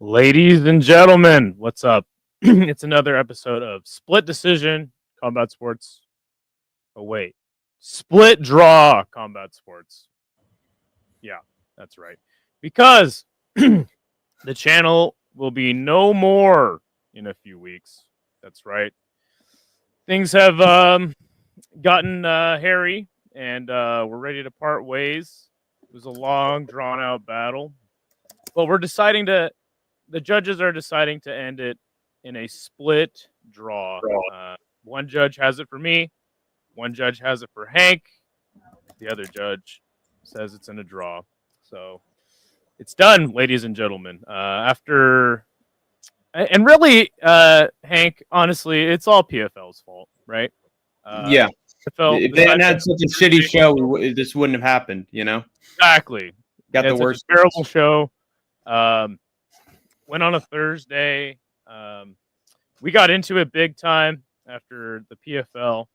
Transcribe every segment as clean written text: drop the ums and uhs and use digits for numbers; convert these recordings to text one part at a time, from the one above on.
Ladies and gentlemen, what's up? It's another episode of Split Decision Combat Sports. Oh, wait. Split Draw Combat Sports. Yeah, that's right. Because the channel will be no more in a few weeks. That's right. Things have gotten hairy, and we're ready to part ways. It was a long, drawn-out battle. But the judges are deciding to end it in a split draw. One judge has it for me. One judge has it for Hank. The other judge says it's in a draw. So it's done, ladies and gentlemen. And really, Hank, honestly, it's all PFL's fault, right? Yeah. If they hadn't had such a shitty show, this wouldn't have happened, you know? Exactly. Got the worst. Terrible show. Went on a Thursday. We got into it big time after the PFL,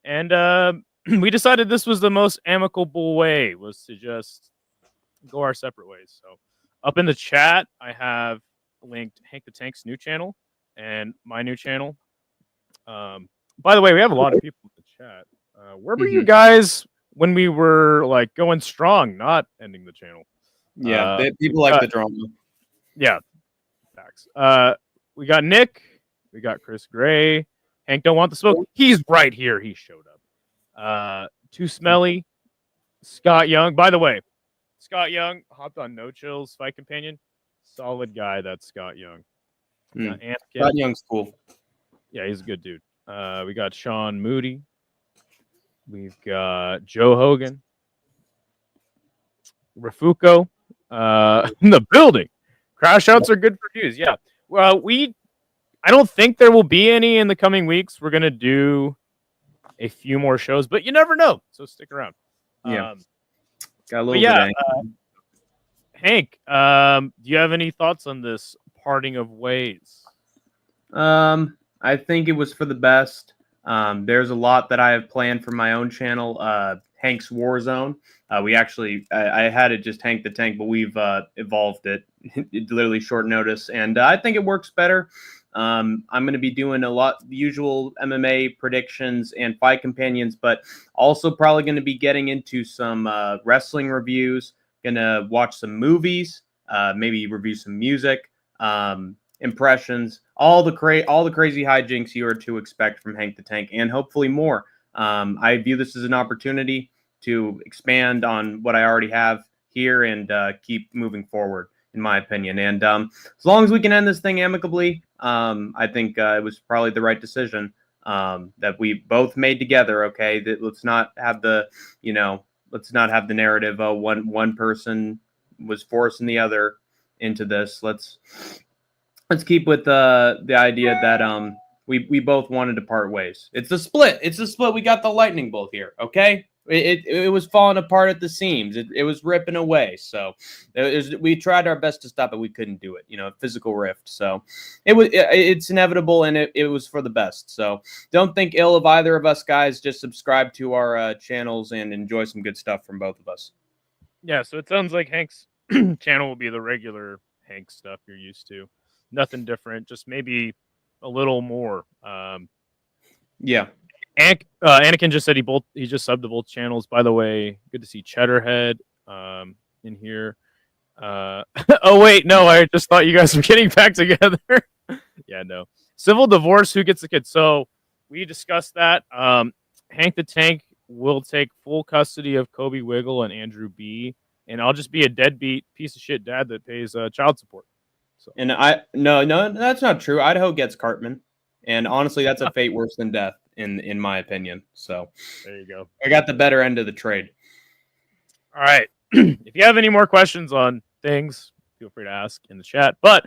and we decided this was the most amicable way, was to just go our separate ways. So up in the chat, I have linked Hank the Tank's new channel and my new channel. By the way, we have a lot of people in the chat. Where were you guys when we were like going strong, not ending the channel? Yeah, people like the drama. Yeah. Facts. We got Nick. We got Chris Gray. Hank don't want the smoke. He's right here. He showed up. Too smelly. Scott Young. By the way, Scott Young hopped on NoChill's Fight Companion. Solid guy, that's Scott Young. Scott Young's cool. Yeah, he's a good dude. We got Sean Moody. We've got Joe Hogan. Rafuko. In the building. Crash outs are good for views. Yeah. Well, I don't think there will be any in the coming weeks. We're gonna do a few more shows, but you never know. So stick around. Yeah. Got a little bit. Hank, do you have any thoughts on this parting of ways? I think it was for the best. There's a lot that I have planned for my own channel. Hank's Warzone. I had it just Hank the Tank, but we've evolved it literally short notice, and I think it works better. I'm going to be doing a lot the usual MMA predictions and fight companions, but also probably going to be getting into some wrestling reviews. Gonna watch some movies, maybe review some music, impressions, all the crazy hijinks you are to expect from Hank the Tank, and hopefully more. I view this as an opportunity to expand on what I already have here and keep moving forward, in my opinion. And as long as we can end this thing amicably, I think it was probably the right decision that we both made together. Okay, let's not have the narrative. One person was forcing the other into this. Let's keep with the idea that we both wanted to part ways. It's a split. We got the lightning bolt here. Okay. It was falling apart at the seams. It was ripping away. So we tried our best to stop it. We couldn't do it. Physical rift. So it's inevitable, and it was for the best. So don't think ill of either of us, guys. Just subscribe to our channels and enjoy some good stuff from both of us. Yeah. So it sounds like Hank's channel will be the regular Hank stuff you're used to. Nothing different. Just maybe a little more. Yeah. Anakin just said he just subbed to both channels. By the way, good to see Cheddarhead in here. Oh wait, no, I just thought you guys were getting back together. Yeah, no. Civil divorce, who gets the kid? So we discussed that. Hank the Tank will take full custody of Kobe Wiggle and Andrew B, and I'll just be a deadbeat piece of shit dad that pays child support. So. And no, that's not true. Idaho gets Cartman, and honestly, that's a fate worse than death. In my opinion. So there you go. I got the better end of the trade. All right. If you have any more questions on things, feel free to ask in the chat. But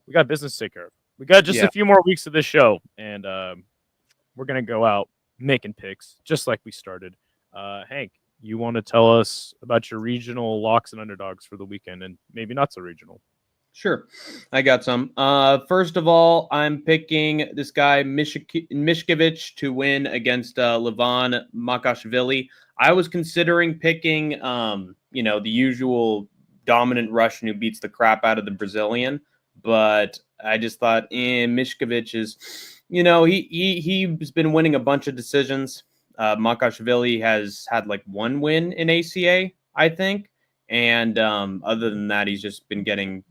we got business to take care of. We got just a few more weeks of this show, and we're going to go out making picks just like we started. Hank, you want to tell us about your regional locks and underdogs for the weekend, and maybe not so regional? Sure. I got some. First of all, I'm picking this guy, Mishkevich, to win against Levan Makashvili. I was considering picking, the usual dominant Russian who beats the crap out of the Brazilian, but I just thought, Mishkovich is, he's been winning a bunch of decisions. Makashvili has had like one win in ACA, I think, and other than that, he's just been getting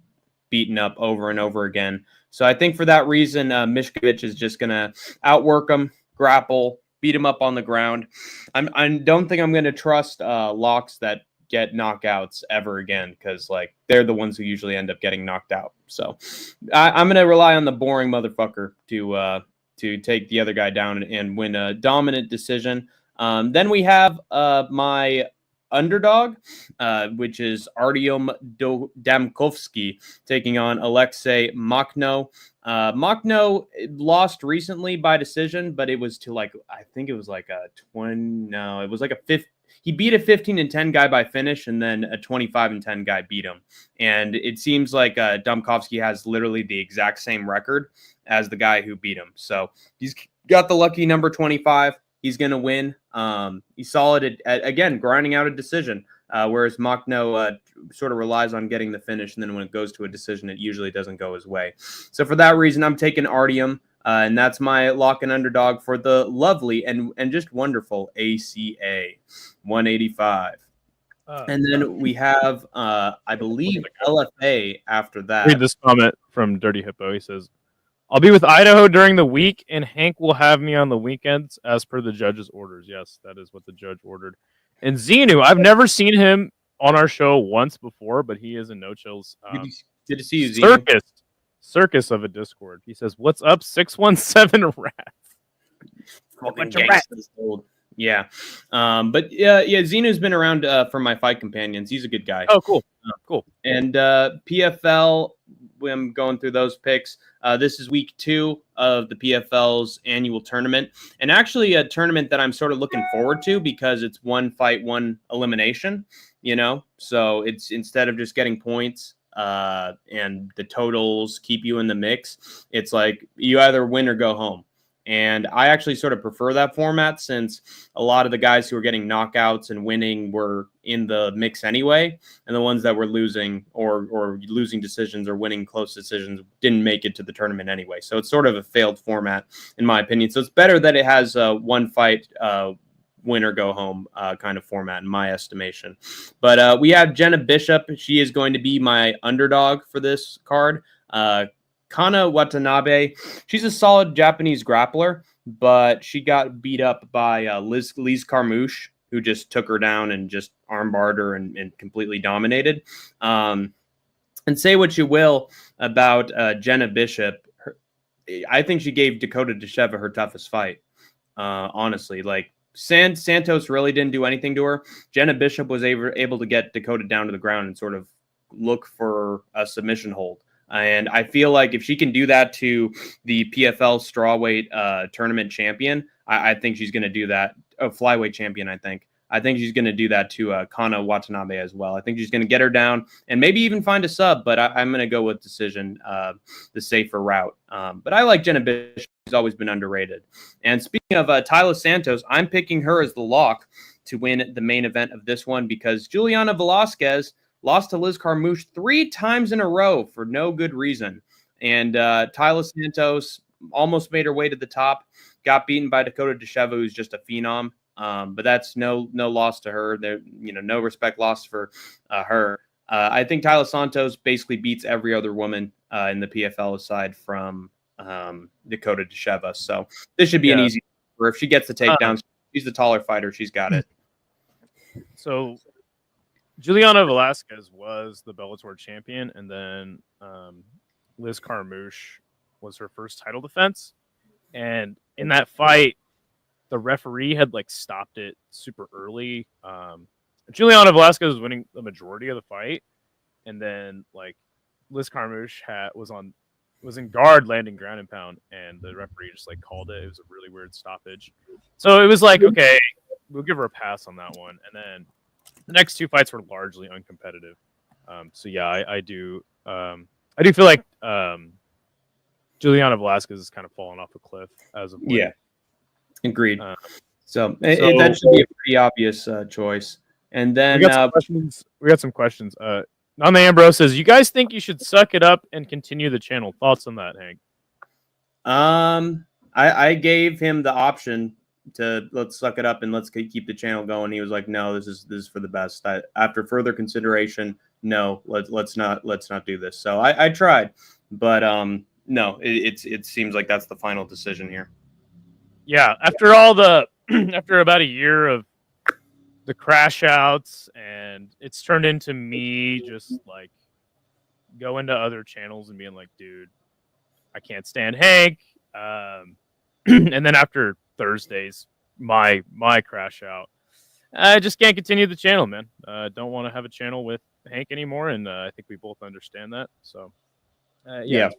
beaten up over and over again. So I think for that reason, Mishkovich is just gonna outwork him, grapple, beat him up on the ground. I don't think I'm gonna trust locks that get knockouts ever again, because like they're the ones who usually end up getting knocked out. So I'm gonna rely on the boring motherfucker to take the other guy down and win a dominant decision. Then we have my underdog, which is Artyom Damkovsky taking on Alexei Makhno. Makhno lost recently by decision, but it was to I think it was like a 20. No, it was like a 50. He beat a 15-10 guy by finish, and then a 25-10 guy beat him. And it seems like Damkovsky has literally the exact same record as the guy who beat him. So he's got the lucky number 25. He's going to win. He's solid at, again, grinding out a decision, whereas Makhno sort of relies on getting the finish, and then when it goes to a decision, it usually doesn't go his way. So for that reason, I'm taking Artyom, and that's my lock and underdog for the lovely and just wonderful ACA 185. And then we have, I believe, LFA after that. Read this comment from Dirty Hippo. He says, I'll be with Idaho during the week, and Hank will have me on the weekends as per the judge's orders. Yes, that is what the judge ordered. And Xenu, I've never seen him on our show once before, but he is in NoChill's good to see you, Xenu. Circus of a Discord. He says, what's up, 617 rats? Fucking gangsters. Yeah. But yeah, Xenu's been around for my fight companions. He's a good guy. Oh, cool. Cool. And PFL, I'm going through those picks. This is week 2 of the PFL's annual tournament, and actually a tournament that I'm sort of looking forward to because it's one fight, one elimination, so it's instead of just getting points and the totals keep you in the mix, it's like you either win or go home. And I actually sort of prefer that format since a lot of the guys who are getting knockouts and winning were in the mix anyway. And the ones that were losing or losing decisions or winning close decisions didn't make it to the tournament anyway. So it's sort of a failed format, in my opinion. So it's better that it has one fight, win or go home kind of format, in my estimation. But we have Jenna Bishop. She is going to be my underdog for this card. Kana Watanabe, she's a solid Japanese grappler, but she got beat up by Liz Carmouche, who just took her down and just armbarred her and completely dominated. And say what you will about Jenna Bishop, I think she gave Dakota Desheva her toughest fight, honestly. Like, Santos really didn't do anything to her. Jenna Bishop was able to get Dakota down to the ground and sort of look for a submission hold. And I feel like if she can do that to the PFL strawweight tournament champion, I think she's going to do that. Flyweight champion, I think she's going to do that to Kana Watanabe as well. I think she's going to get her down and maybe even find a sub, but I'm going to go with decision, the safer route. But I like Jenna Bishop. She's always been underrated. And speaking of Tyler Santos, I'm picking her as the lock to win the main event of this one because Juliana Velasquez lost to Liz Carmouche 3 times in a row for no good reason. And Tyler Santos almost made her way to the top, got beaten by Dakota Desheva, who's just a phenom. But that's no loss to her. There, no respect lost for her. I think Tyler Santos basically beats every other woman in the PFL aside from Dakota Desheva. So this should be an easy. Or if she gets the takedown, she's the taller fighter. She's got it. So Juliana Velasquez was the Bellator champion, and then Liz Carmouche was her first title defense. And in that fight, the referee had stopped it super early. Juliana Velasquez was winning the majority of the fight, and then Liz Carmouche was in guard, landing ground and pound, and the referee just called it. It was a really weird stoppage. So it was okay, we'll give her a pass on that one, and then the next 2 fights were largely uncompetitive. So yeah, I do feel like Juliana Velasquez is kind of falling off a cliff as of late. Yeah, agreed. So that should be a pretty obvious choice. And then we got some questions. On the Ambrose says, you guys think you should suck it up and continue the channel? Thoughts on that, Hank? I gave him the option to let's suck it up and let's keep the channel going. He was like, no, this is for the best. After further consideration, no, let's not do this. So I tried, but no, it seems like that's the final decision here. Yeah, after all the after about a year of the crash outs, and it's turned into me just like going to other channels and being like, dude, I can't stand Hank. And then after Thursdays, my crash out, I just can't continue the channel, man. Don't want to have a channel with Hank anymore, and I think we both understand that. So, yeah.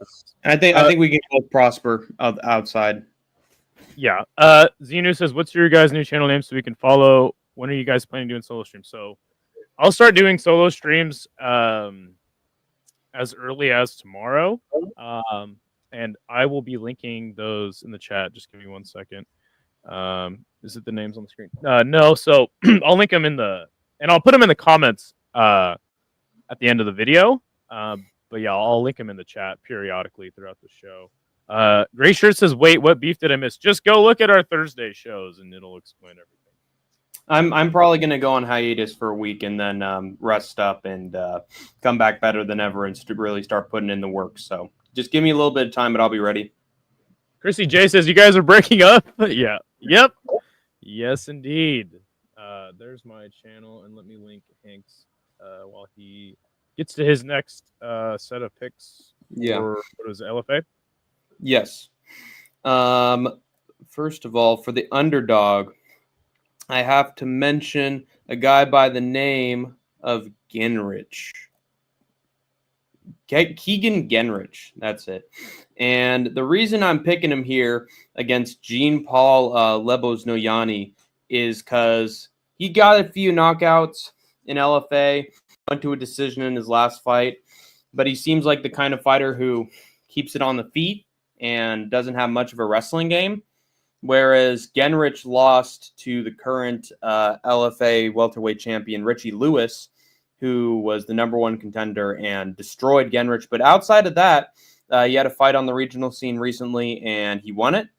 I think we can both prosper outside. Yeah. Xenu says, "What's your guys' new channel name so we can follow? When are you guys planning doing solo streams?" So, I'll start doing solo streams as early as tomorrow, and I will be linking those in the chat. Just give me 1 second. Is it the names on the screen? No. So I'll link them in and I'll put them in the comments at the end of the video. But yeah, I'll link them in the chat periodically throughout the show. Gray Shirt says, "Wait, what beef did I miss?" Just go look at our Thursday shows, and it'll explain everything. I'm probably going to go on hiatus for a week and then rest up and come back better than ever and really start putting in the work. So just give me a little bit of time, but I'll be ready. Chrissy J says, "You guys are breaking up." Yeah. Yep. Yes, indeed. There's my channel, and let me link Hank's while he gets to his next set of picks. Yeah. For, what was it, LFA? Yes. First of all, for the underdog, I have to mention a guy by the name of Genrich. Keegan Genrich. That's it. And the reason I'm picking him here against Jean-Paul Lebosnoyani is because he got a few knockouts in LFA, went to a decision in his last fight, but he seems like the kind of fighter who keeps it on the feet and doesn't have much of a wrestling game. Whereas Genrich lost to the current LFA welterweight champion, Richie Lewis, who was the #1 contender and destroyed Genrich. But outside of that, he had a fight on the regional scene recently, and he won it.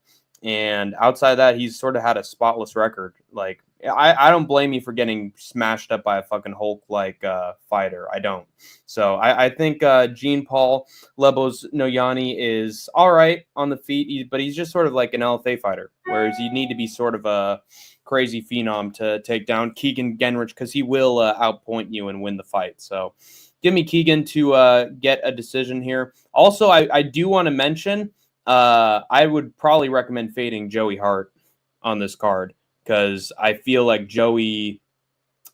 And outside of that, he's sort of had a spotless record. Like, I don't blame you for getting smashed up by a fucking Hulk-like fighter. I don't. So I think Jean-Paul Lebosnoyani is all right on the feet, but he's just sort of like an LFA fighter, whereas you need to be sort of a crazy phenom to take down Keegan Genrich because he will outpoint you and win the fight. So give me Keegan to get a decision here. Also, I do want to mention I would probably recommend fading Joey Hart on this card because I feel like Joey,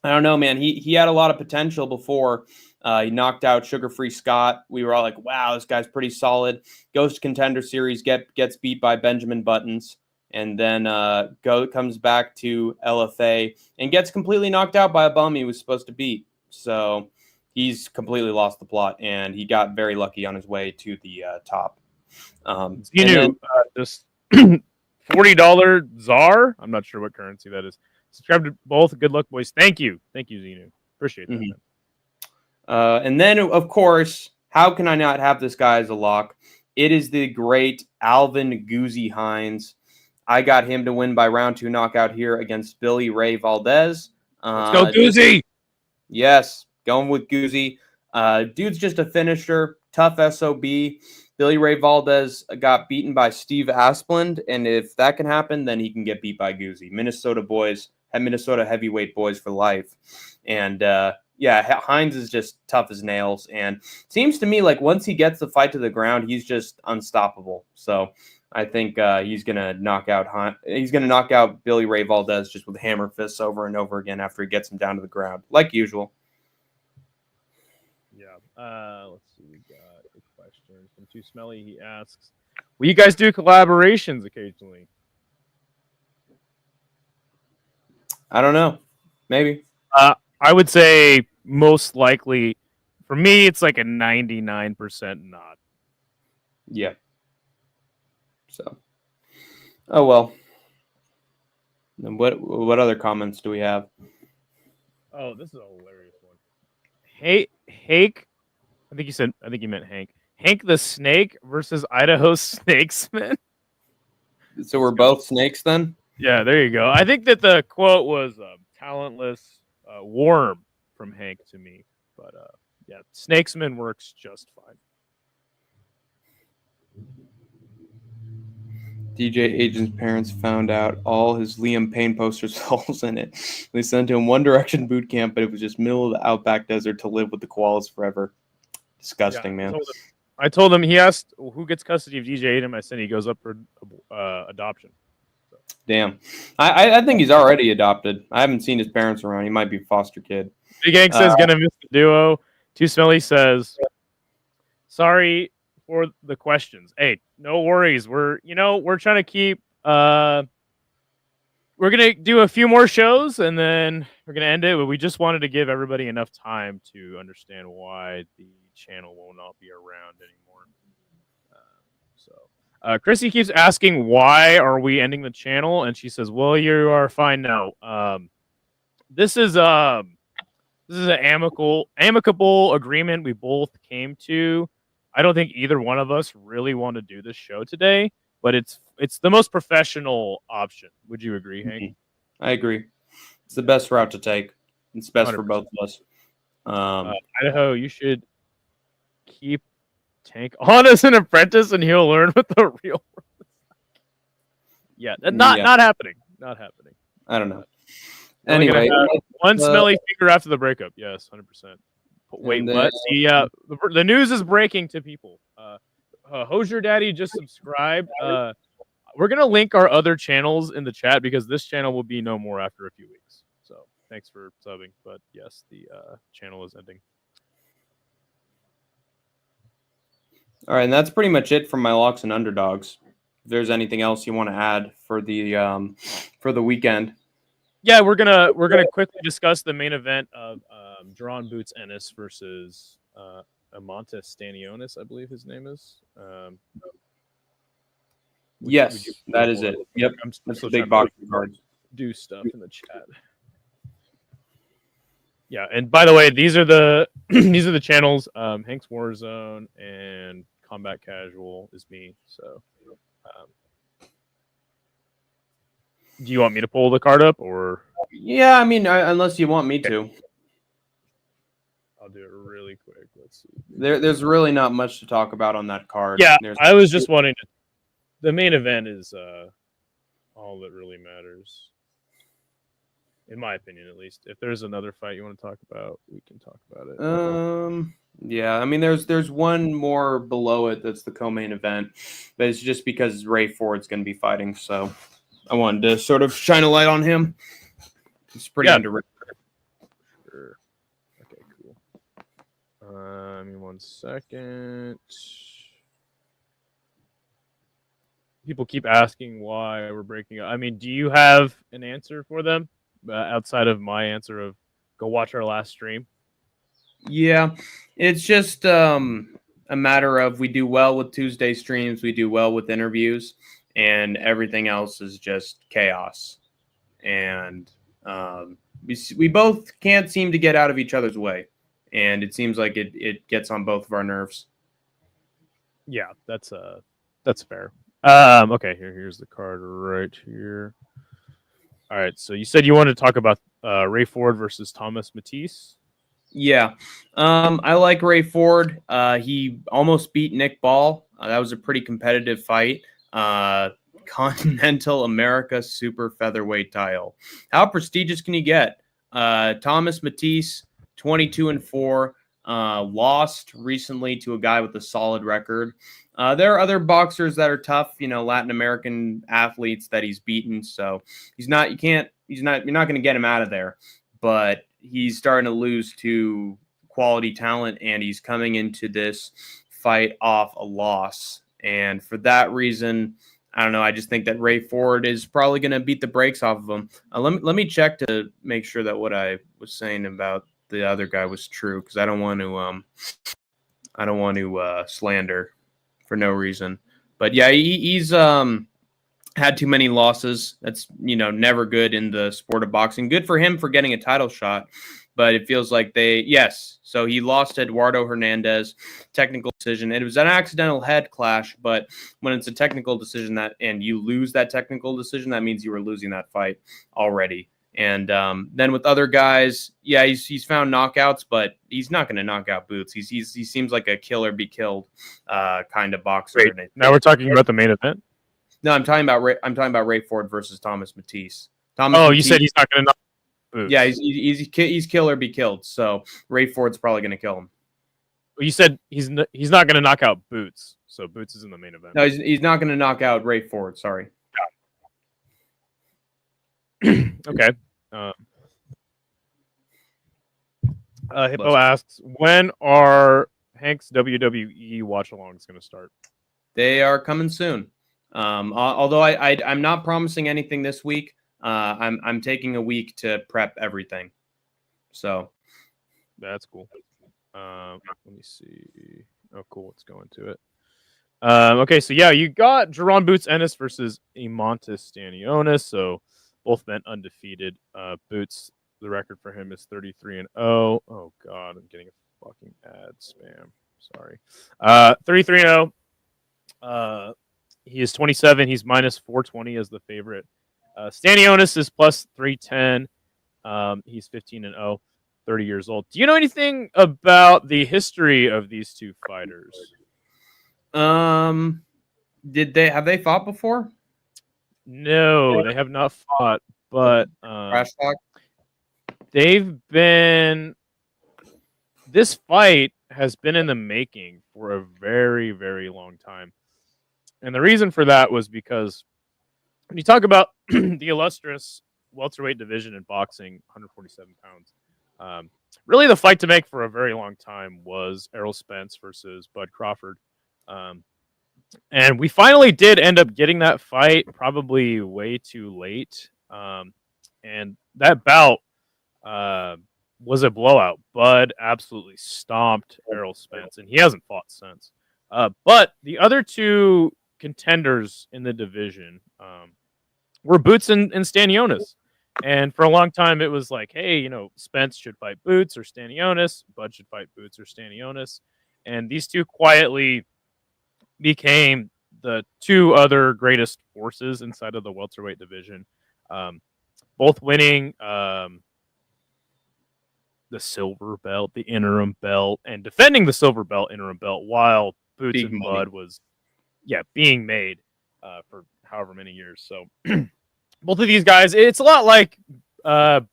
I don't know, man. He had a lot of potential before. He knocked out Sugar Free Scott. We were all like, wow, this guy's pretty solid. Goes to Contender Series, gets beat by Benjamin Buttons, and then comes back to LFA and gets completely knocked out by a bum he was supposed to beat. So he's completely lost the plot, and he got very lucky on his way to the top. Just $40 Czar. I'm not sure what currency that is. Subscribe to both. Good luck, boys. Thank you, Xenu. Appreciate that. Mm-hmm. And then, of course, how can I not have this guy as a lock? It is the great Alvin Goozy Hines. I got him to win by round 2 knockout here against Billy Ray Valdez. Let's go, Goozy. Yes, going with Goozy. Dude's just a finisher, tough SOB. Billy Ray Valdez got beaten by Steve Asplund, and if that can happen, then he can get beat by Goozy. Minnesota boys, Minnesota heavyweight boys for life. And yeah, Hines is just tough as nails, and seems to me like once he gets the fight to the ground, he's just unstoppable. So I think he's gonna knock out Billy Ray Valdez just with hammer fists over and over again after he gets him down to the ground, like usual. Yeah. Let's see. We got a question from Too Smelly. He asks, "Will you guys do collaborations occasionally?" I don't know. Maybe. I would say most likely. For me, it's like a 99% not. Yeah. So. Oh well. And what other comments do we have? Oh, this is a hilarious one. Hey, Hank. I think you meant Hank. Hank the Snake versus Idaho Snakesman. So we're both snakes then? Yeah, there you go. I think that the quote was talentless worm from Hank to me. But yeah, Snakesman works just fine. DJ Agent's parents found out all his Liam Payne posters holes in it. They sent him One Direction boot camp, but it was just middle of the outback desert to live with the koalas forever. Disgusting, man. I told him, he asked who gets custody of DJ Aiden. I said he goes up for adoption. So. Damn. I think he's already adopted. I haven't seen his parents around. He might be a foster kid. Big Gang says gonna miss the duo. Too Smelly says sorry for the questions. Hey, no worries. We're trying to keep we're gonna do a few more shows and then we're gonna end it, but we just wanted to give everybody enough time to understand why the channel will not be around anymore. Chrissy keeps asking why are we ending the channel, and she says, "Well, you are fine now. This is an amicable agreement we both came to. I don't think either one of us really want to do this show today, but it's the most professional option. Would you agree, Hank?" I agree. It's the best route to take. It's best 100%. For both of us. Idaho, you should keep Tank on as an apprentice, and he'll learn what the real world is like. Yeah, not happening. Not happening. I don't know. Anyway, one smelly finger after the breakup. Yes, 100%. Wait, what? Yeah, the news is breaking to people. Hosier Daddy just subscribed. We're gonna link our other channels in the chat because this channel will be no more after a few weeks. So thanks for subbing. But yes, the channel is ending. All right, and that's pretty much it from my locks and underdogs. If there's anything else you want to add for the weekend. Yeah, we're gonna quickly discuss the main event of Drawn Boots Ennis versus Amontes Stanionis, I believe his name is. Yes, that is it. Yep, that's the big boxing cards. Do stuff in the chat. Yeah, and by the way, these are the these are the channels. Hank's Warzone and Combat Casual is me. So, do you want me to pull the card up, or? Yeah, I mean, unless you want me to. I'll do it really quick. Let's see. There's really not much to talk about on that card. Yeah, I was just wanting to. The main event is all that really matters. In my opinion, at least. If there's another fight you want to talk about, we can talk about it. Yeah, I mean, there's one more below it that's the co-main event, but it's just because Ray Ford's going to be fighting, so I wanted to sort of shine a light on him. It's pretty underrated. Sure. Okay, cool. Give me 1 second. People keep asking why we're breaking up. I mean, do you have an answer for them? Outside of my answer of go watch our last stream? Yeah, it's just a matter of we do well with Tuesday streams, we do well with interviews, and everything else is just chaos. And we both can't seem to get out of each other's way, and it seems like it gets on both of our nerves. Yeah, that's fair. Okay, here's the card right here. All right, so you said you wanted to talk about Ray Ford versus Thomas Matisse. Yeah, I like Ray Ford. He almost beat Nick Ball. That was a pretty competitive fight. Continental America Super Featherweight title. How prestigious can you get? Thomas Matisse, 22-4, lost recently to a guy with a solid record. There are other boxers that are tough, Latin American athletes that he's beaten. So you're not going to get him out of there, but he's starting to lose to quality talent, and he's coming into this fight off a loss. And for that reason, I don't know. I just think that Ray Ford is probably going to beat the brakes off of him. Let me check to make sure that what I was saying about the other guy was true, because I don't want to slander for no reason. But yeah, he's had too many losses. That's never good in the sport of boxing. Good for him for getting a title shot, but it feels like yes. So he lost to Eduardo Hernandez, technical decision. It was an accidental head clash, but when it's a technical decision and you lose that technical decision, that means you were losing that fight already. And then with other guys, yeah, he's found knockouts, but he's not going to knock out Boots. He seems like a kill or be killed kind of boxer. Wait, now we're talking about the main event. No, I'm talking about Ray Ford versus Thomas Matisse. You said he's not going to knock Boots. Yeah, he's kill or be killed. So Ray Ford's probably going to kill him. You said he's not going to knock out Boots, so Boots is in the main event. No, he's not going to knock out Ray Ford. Sorry. Okay. Hippo asks, when are Hank's WWE watch-alongs going to start? They are coming soon. Although I'm not promising anything this week. I'm taking a week to prep everything. So that's cool. Let me see. Oh, cool. Let's go into it. Okay, so yeah, you got Jerron Boots Ennis versus Imantas Stanionis. So both men undefeated. Boots, the record for him is 33-0. Oh God, I'm getting a fucking ad spam. Sorry. 33-0. He is 27. He's minus 420 as the favorite. Stanionis is plus 310. He's 15-0, 30 years old. Do you know anything about the history of these two fighters? Have they fought before? No, they have not fought, but Crash talk? they've been. This fight has been in the making for a very, very long time. And the reason for that was because when you talk about the illustrious welterweight division in boxing, 147 pounds, really the fight to make for a very long time was Errol Spence versus Bud Crawford. And we finally did end up getting that fight probably way too late. And that bout was a blowout. Bud absolutely stomped Errol Spence, and he hasn't fought since. But the other two contenders in the division were Boots and Stanionis. And for a long time, it was like, hey, Spence should fight Boots or Stanionis. Bud should fight Boots or Stanionis. And these two quietly became the two other greatest forces inside of the welterweight division. Both winning the silver belt, the interim belt, and defending the silver belt, interim belt, while Boots and Bud was being made for however many years. So both of these guys, it's a lot like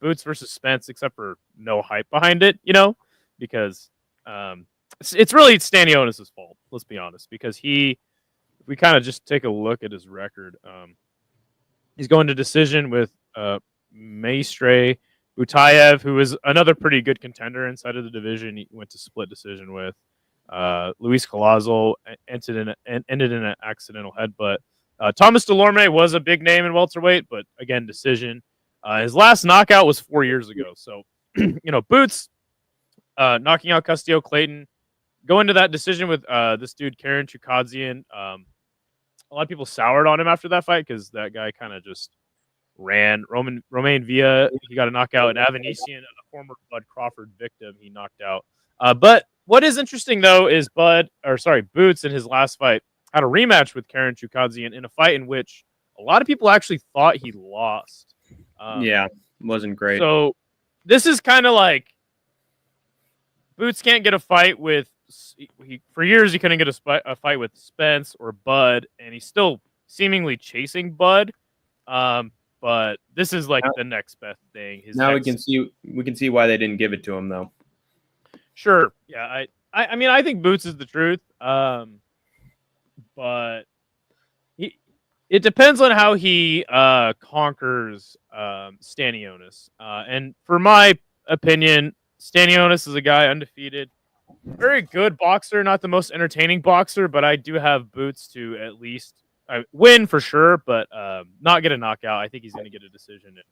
Boots versus Spence, except for no hype behind it, because it's really Stanionis' fault, let's be honest, because if we kind of just take a look at his record, he's going to decision with Maestre Butayev, who is another pretty good contender inside of the division. He went to split decision with Luis Colazo, ended in an accidental headbutt. Thomas Delorme was a big name in welterweight, but again, decision. His last knockout was 4 years ago. So, Boots knocking out Castillo Clayton, going to that decision with this dude, Karen Chukadzian. A lot of people soured on him after that fight because that guy kind of just ran. Romain Villa, he got a knockout, and Avanesian, a former Bud Crawford victim, he knocked out. But what is interesting, though, is Boots in his last fight had a rematch with Karen Chukadzian in a fight in which a lot of people actually thought he lost. Wasn't great. So this is kind of like Boots can't get a fight with. For years, he couldn't get a fight with Spence or Bud, and he's still seemingly chasing Bud. But this is like the next best thing. We can see why they didn't give it to him, though. Sure. Yeah. I mean, I think Boots is the truth. But it depends on how he conquers Stanionis. And for my opinion, Stanionis is a guy undefeated. Very good boxer, not the most entertaining boxer, but I do have Boots to at least win for sure, but not get a knockout. I think he's going to get a decision. And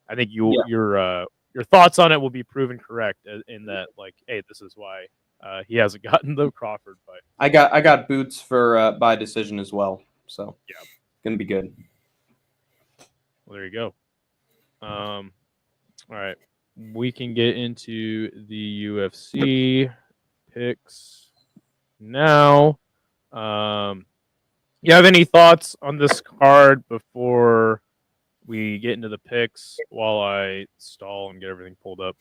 I think your thoughts on it will be proven correct in that, like, hey, this is why he hasn't gotten the Crawford fight. I got Boots for by decision as well, so yeah, gonna be good. Well, there you go. All right. we can get into the UFC picks now. You have any thoughts on this card before we get into the picks while I stall and get everything pulled up?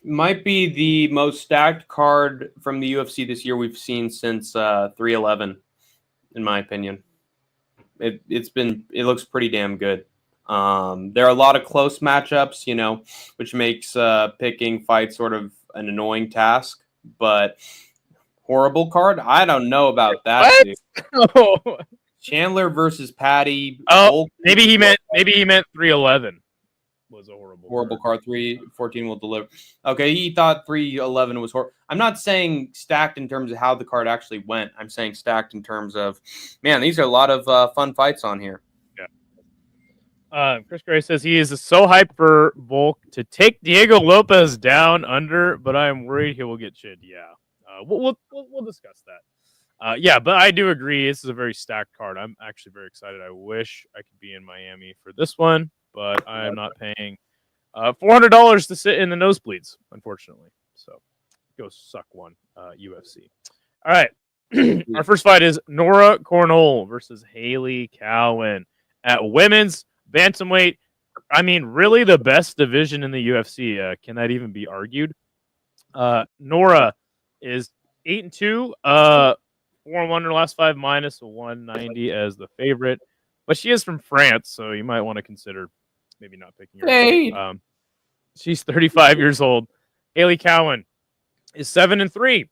Might be the most stacked card from the UFC this year we've seen since 311, in my opinion. It looks pretty damn good. There are a lot of close matchups, which makes picking fights sort of an annoying task. But horrible card? I don't know about that. What? Dude. Chandler versus Patty. Oh, maybe he meant 311 was a horrible card. 314 will deliver. Okay, he thought 311 was horrible. I'm not saying stacked in terms of how the card actually went. I'm saying stacked in terms of, man, these are a lot of fun fights on here. Yeah. Chris Gray says he is so hyped for Volk to take Diego Lopez down under, but I am worried he will get chinned. Yeah, we'll discuss that. Yeah, but I do agree. This is a very stacked card. I'm actually very excited. I wish I could be in Miami for this one, but I am not paying $400 to sit in the nosebleeds, unfortunately. So go suck one, UFC. All right. Our first fight is Nora Cornell versus Haley Cowan at women's bantamweight. I mean, really the best division in the UFC. Can that even be argued? Nora is 8-2. 4-1 in her last 5, minus 190 as the favorite. But she is from France, so you might want to consider maybe not picking her. Hey. She's 35 years old. Haley Cowan is 7-3.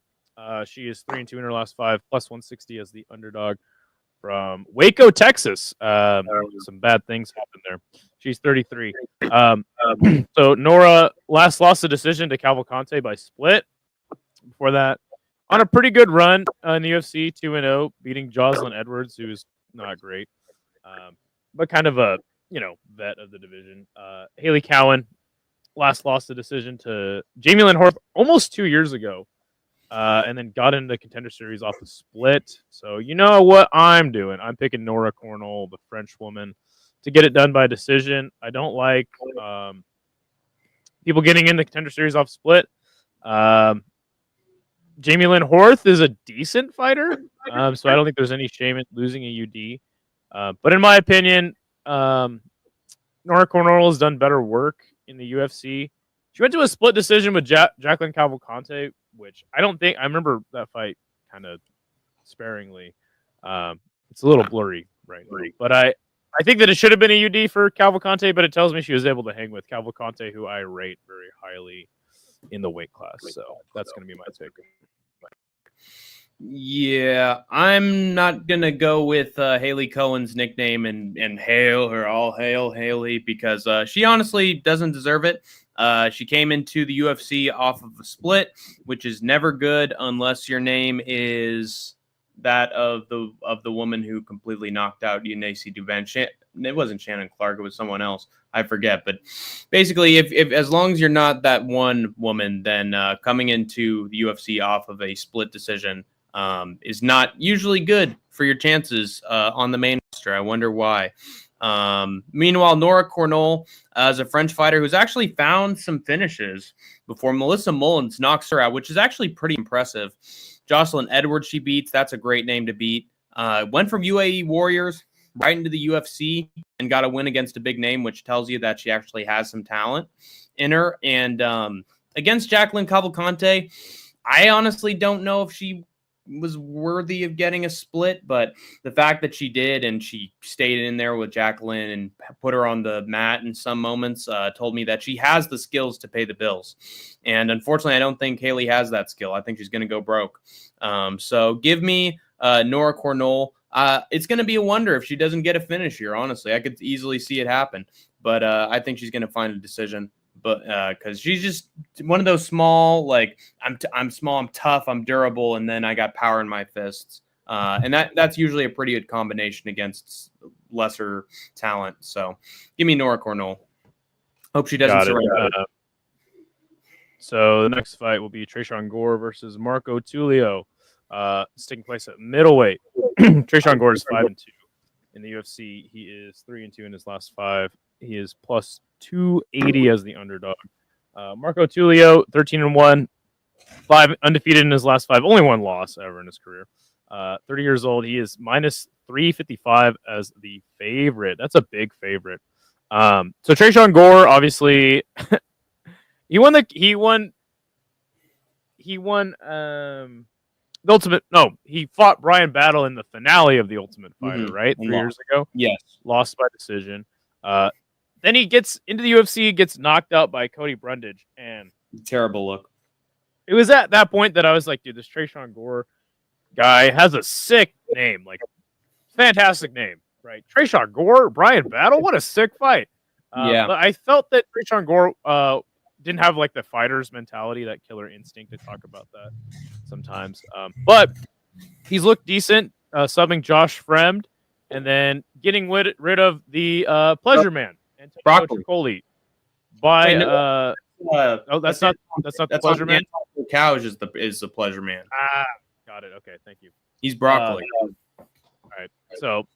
She is 3-2 in her last 5, plus 160 as the underdog from Waco, Texas. Some bad things happened there. She's 33. So Nora last lost a decision to Cavalcante by split. Before that, on a pretty good run in the UFC, 2-0, beating Jocelyn Edwards, who's not great, but kind of a vet of the division. Haley Cowan last lost a decision to Jamie Lynn Horth almost 2 years ago, and then got into the Contender Series off the split. So you know what I'm doing. I'm picking Nora Cornell, the French woman, to get it done by decision. I don't like people getting in the Contender Series off split. Jamie Lynn Horth is a decent fighter, so I don't think there's any shame in losing a UD. But in my opinion, Nora Cornell has done better work in the UFC. She went to a split decision with Jacqueline Cavalcante, which I remember that fight kind of sparingly. It's a little blurry right now. But I think that it should have been a UD for Cavalcante, but it tells me she was able to hang with Cavalcante, who I rate very highly in the weight class. So that's going to be my take. Yeah, I'm not going to go with Haley Cohen's nickname and hail her, all hail Haley, because she honestly doesn't deserve it. She came into the UFC off of a split, which is never good unless your name is that of the woman who completely knocked out Eunice Duban. It wasn't Shannon Clark, it was someone else. I forget, but basically, if as long as you're not that one woman, then coming into the UFC off of a split decision is not usually good for your chances on the main roster. I wonder why. Meanwhile, Nora Cornell is a French fighter who's actually found some finishes before Melissa Mullins knocks her out, which is actually pretty impressive. Jocelyn Edwards she beats. That's a great name to beat. Went from UAE Warriors right into the UFC and got a win against a big name, which tells you that she actually has some talent in her. And against Jacqueline Cavalcante, I honestly don't know if she was worthy of getting a split, but the fact that she did and she stayed in there with Jacqueline and put her on the mat in some moments told me that she has the skills to pay the bills. And unfortunately, I don't think Haley has that skill. I think she's going to go broke. So give me Nora Cornell. It's going to be a wonder if she doesn't get a finish here. Honestly, I could easily see it happen, but I think she's going to find a decision. But because she's just one of those small, like I'm small, I'm tough, I'm durable, and then I got power in my fists, and that's usually a pretty good combination against lesser talent. So give me Nora Cornell. Hope she doesn't surrender. So the next fight will be Trayshawn Gore versus Marco Tulio. It's taking place at middleweight. Trayshawn Gore is 5-2 in the UFC. He is 3-2 in his last 5. He is plus 280 as the underdog. Marco Tulio, 13-1, 5 undefeated in his last 5, only 1 loss ever in his career. 30 years old. He is minus 355 as the favorite. That's a big favorite. So Trayshawn Gore, obviously, he won the Ultimate. No, he fought Brian Battle in the finale of the Ultimate Fighter, right? 3 years ago. Yes, lost by decision. Then he gets into the UFC, gets knocked out by Cody Brundage, and terrible look. It was at that point that I was like, dude, this Trayshawn Gore guy has a sick name, like fantastic name, right? Trayshawn Gore, Brian Battle, what a sick fight. Yeah, but I felt that Trayshawn Gore didn't have like the fighter's mentality, that killer instinct. To talk about that sometimes, but he's looked decent, subbing Josh Fremd, and then getting rid of the Pleasure Man and Tricoli by that's not the Pleasure Man. Cow is the Pleasure Man. Got it. Okay, thank you. He's broccoli. All right, so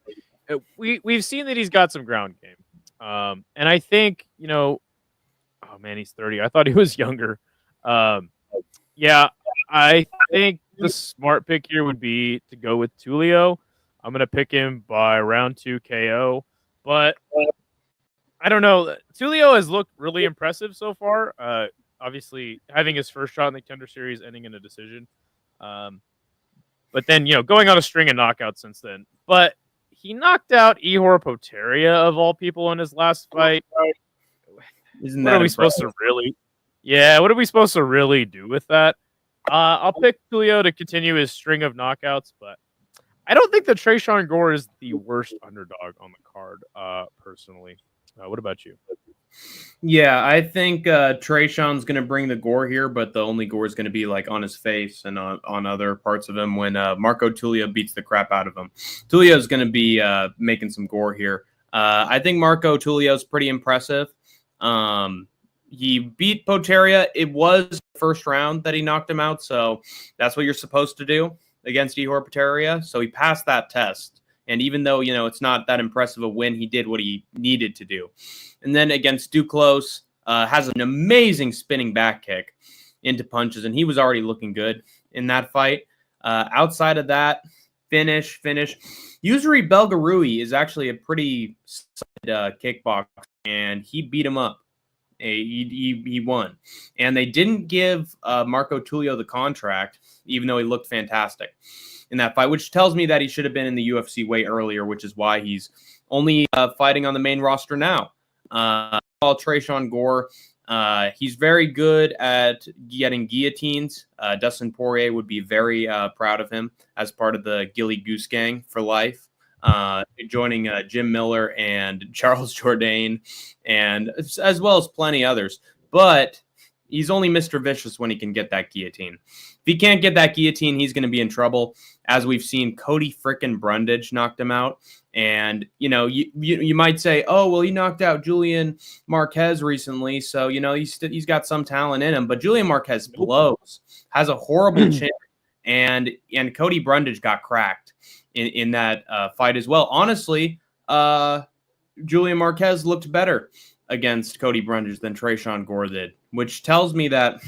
we've seen that he's got some ground game, and I think oh man, he's 30. I thought he was younger. Yeah, I think the smart pick here would be to go with Tulio. I'm gonna pick him by round 2 KO, but I don't know. Tulio has looked really impressive so far. Obviously, having his first shot in the Contender Series ending in a decision. But then, going on a string of knockouts since then. But he knocked out Ihor Poteria, of all people, in his last fight. What are we supposed to really... Yeah, what are we supposed to really do with that? I'll pick Tulio to continue his string of knockouts, but I don't think that Trayshawn Gore is the worst underdog on the card, personally. What about you? Yeah, I think Trayshawn's going to bring the gore here, but the only gore is going to be like on his face and on other parts of him when Marco Tulio beats the crap out of him. Tulio's going to be making some gore here. I think Marco Tulio's pretty impressive. He beat Poteria. It was the first round that he knocked him out, so that's what you're supposed to do against Ihor Poteria. So he passed that test. And even though, it's not that impressive a win, he did what he needed to do. And then against Duclos, has an amazing spinning back kick into punches, and he was already looking good in that fight. Outside of that, finish. Yusri Belgarui is actually a pretty solid kickboxer, and he beat him up. He won. And they didn't give Marco Tulio the contract, even though he looked fantastic in that fight, which tells me that he should have been in the UFC way earlier, which is why he's only fighting on the main roster now. Trayshawn Gore, he's very good at getting guillotines. Dustin Poirier would be very proud of him as part of the Gilly Goose Gang for life, joining Jim Miller and Charles Jourdain, and as well as plenty others. But he's only Mr. Vicious when he can get that guillotine. If he can't get that guillotine, he's going to be in trouble. As we've seen, Cody frickin' Brundage knocked him out. And, you might say, oh, well, he knocked out Julian Marquez recently. So, he's got some talent in him. But Julian Marquez blows, has a horrible chin. And Cody Brundage got cracked in that fight as well. Honestly, Julian Marquez looked better against Cody Brundage than Trayshawn Gore did, which tells me that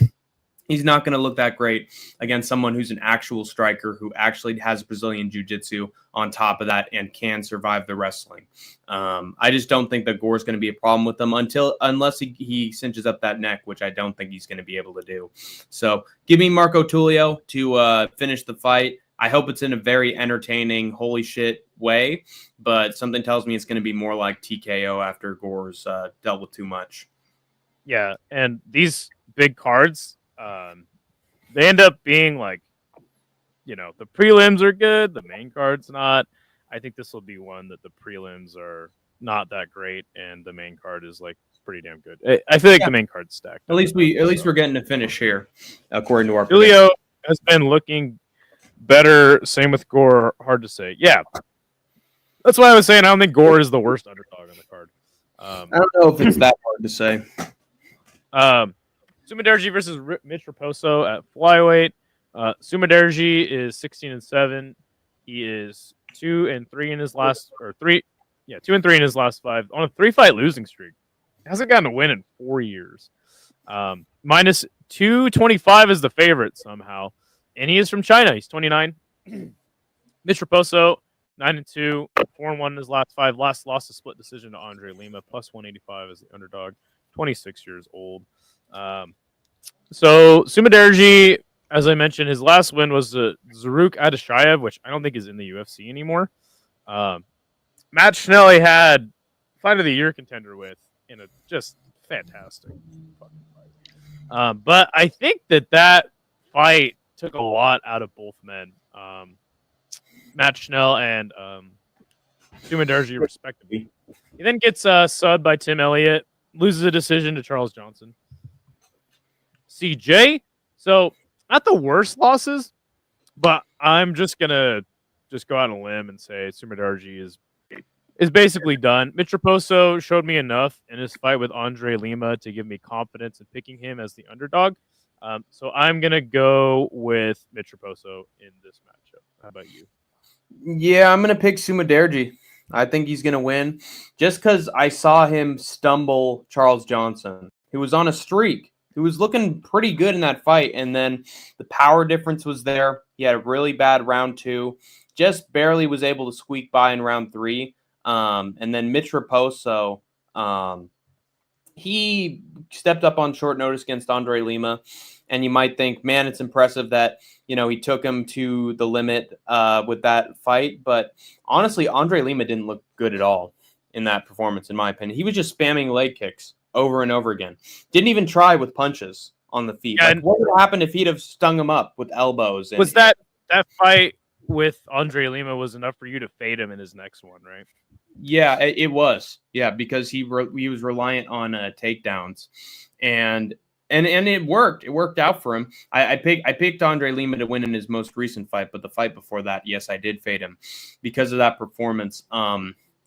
he's not going to look that great against someone who's an actual striker who actually has Brazilian jiu-jitsu on top of that and can survive the wrestling. I just don't think that Gore's going to be a problem with him unless he cinches up that neck, which I don't think he's going to be able to do. So give me Marco Tulio to finish the fight. I hope it's in a very entertaining, holy shit way, but something tells me it's going to be more like TKO after Gore's dealt with too much. Yeah, and these big cards, they end up being like, the prelims are good, the main card's not. I think this will be one that the prelims are not that great, and the main card is like pretty damn good. I feel like the main card's stacked. At least we're getting a finish here, according to our. Julio has been looking better. Same with Gore. Hard to say. Yeah, that's why I was saying I don't think Gore is the worst underdog on the card. I don't know if it's that hard to say. Sumaderji versus Mitch Raposo at flyweight. Sumaderji is 16-7. He is 2-3 in his last 2-3 in his last 5 on a 3-fight losing streak. Hasn't gotten a win in 4 years. Minus 225 is the favorite somehow. And he is from China. He's 29. Mitch Raposo, 9-2, 4-1 in his last 5. Lost a split decision to Andre Lima, plus 185 as the underdog. 26 years old. So Sumaderji, as I mentioned, his last win was the Zaruk Adeshayev, which I don't think is in the UFC anymore. Matt Schnelly had fight of the year contender with in a just fantastic fucking fight. But I think that fight took a lot out of both men. Matt Schnell and Sumaderji, respectively. He then gets subbed by Tim Elliott, loses a decision to Charles Johnson. CJ, so not the worst losses, but I'm just gonna go out on a limb and say Sumaderji is basically done. Mitch Raposo showed me enough in his fight with Andre Lima to give me confidence in picking him as the underdog. So I'm gonna go with Mitch Raposo in this matchup. How about you? Yeah, I'm gonna pick Sumaderji. I think he's gonna win, just because I saw him stumble Charles Johnson. He was on a streak. He was looking pretty good in that fight, and then the power difference was there. He had a really bad round 2, just barely was able to squeak by in round 3. And then Mitch Raposo, he stepped up on short notice against Andre Lima, and you might think, man, it's impressive that he took him to the limit with that fight. But honestly, Andre Lima didn't look good at all in that performance, in my opinion. He was just spamming leg kicks over and over again. Didn't even try with punches on the feet. Yeah, what would happen if he'd have stung him up with elbows? Was that fight with Andre Lima was enough for you to fade him in his next one, right? Yeah, it was. Yeah, because he was reliant on takedowns, and it worked. It worked out for him. I picked Andre Lima to win in his most recent fight, but the fight before that, yes, I did fade him because of that performance.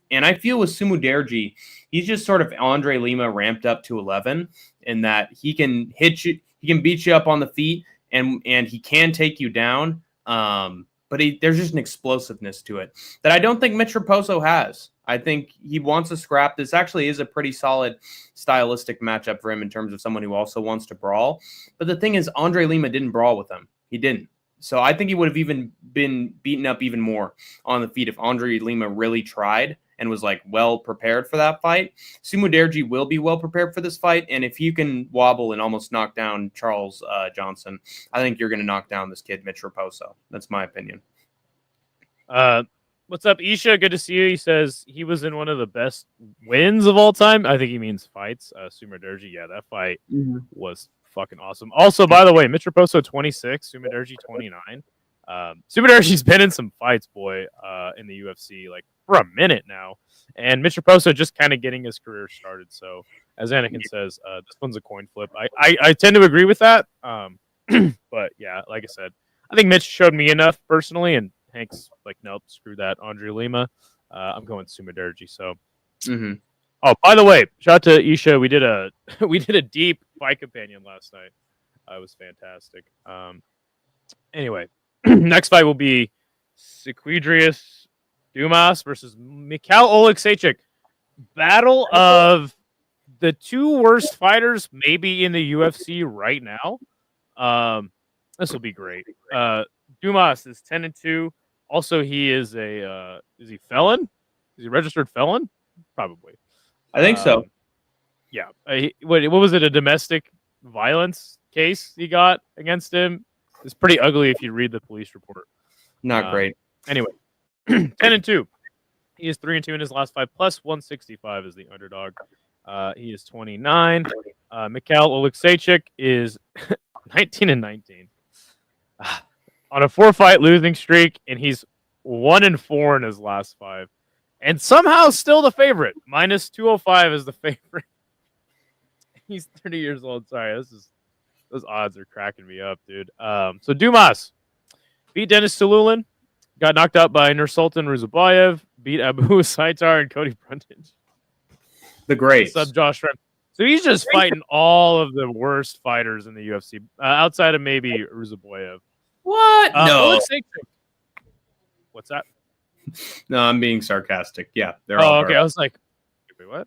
And I feel with Sumaderji, he's just sort of Andre Lima ramped up to 11, in that he can hit you, he can beat you up on the feet, and he can take you down. But there's just an explosiveness to it that I don't think Mitch Raposo has. I think he wants to scrap. This actually is a pretty solid stylistic matchup for him in terms of someone who also wants to brawl. But the thing is, Andre Lima didn't brawl with him. He didn't. So I think he would have even been beaten up even more on the feet if Andre Lima really tried and was well prepared for that fight. Sumaderji will be well prepared for this fight, and if you can wobble and almost knock down Charles Johnson, I think you're going to knock down this kid, Mitch Raposo. That's my opinion. What's up, Isha? Good to see you. He says he was in one of the best wins of all time. I think he means fights. Sumaderji, yeah, that fight was fucking awesome. Also, by the way, Mitch Raposo 26, Sumaderji 29. Sumaderji's been in some fights, boy, in the UFC for a minute now, and Mitch Raposo just kind of getting his career started. So, as Anakin says, this one's a coin flip. I tend to agree with that, but yeah, like I said, I think Mitch showed me enough personally, and Hank's nope, screw that, Andre Lima. I'm going Sumaderji. So, oh, by the way, shout out to Isha. We did a deep fight companion last night. It was fantastic. Anyway, next fight will be Sequidrius Dumas versus Michel Oleksiejczuk. Battle of the two worst fighters maybe in the UFC right now. This will be great. Dumas is 10-2. Also, he is is he felon? Is he a registered felon? Probably. I think so. Yeah. What was it? A domestic violence case he got against him? It's pretty ugly if you read the police report. Not great. Anyway, 10-2. He is 3-2 in his last 5, plus 165 as the underdog. He is 29. Michel Oleksiejczuk is 19-19. On a 4-fight losing streak, and he's 1-4 in his last 5. And somehow still the favorite. Minus 205 is the favorite. He's 30 years old. Sorry, those odds are cracking me up, dude. So Dumas beat Dennis Tululin, got knocked out by Nursultan Ruzabayev, beat Abu Saitar and Cody Brundage. The greats. Sub Josh Rem. So he's just fighting all of the worst fighters in the UFC, outside of maybe Ruzabayev. What? No. What's that? No, I'm being sarcastic. Yeah, they're all. all Okay, I was like, wait, what?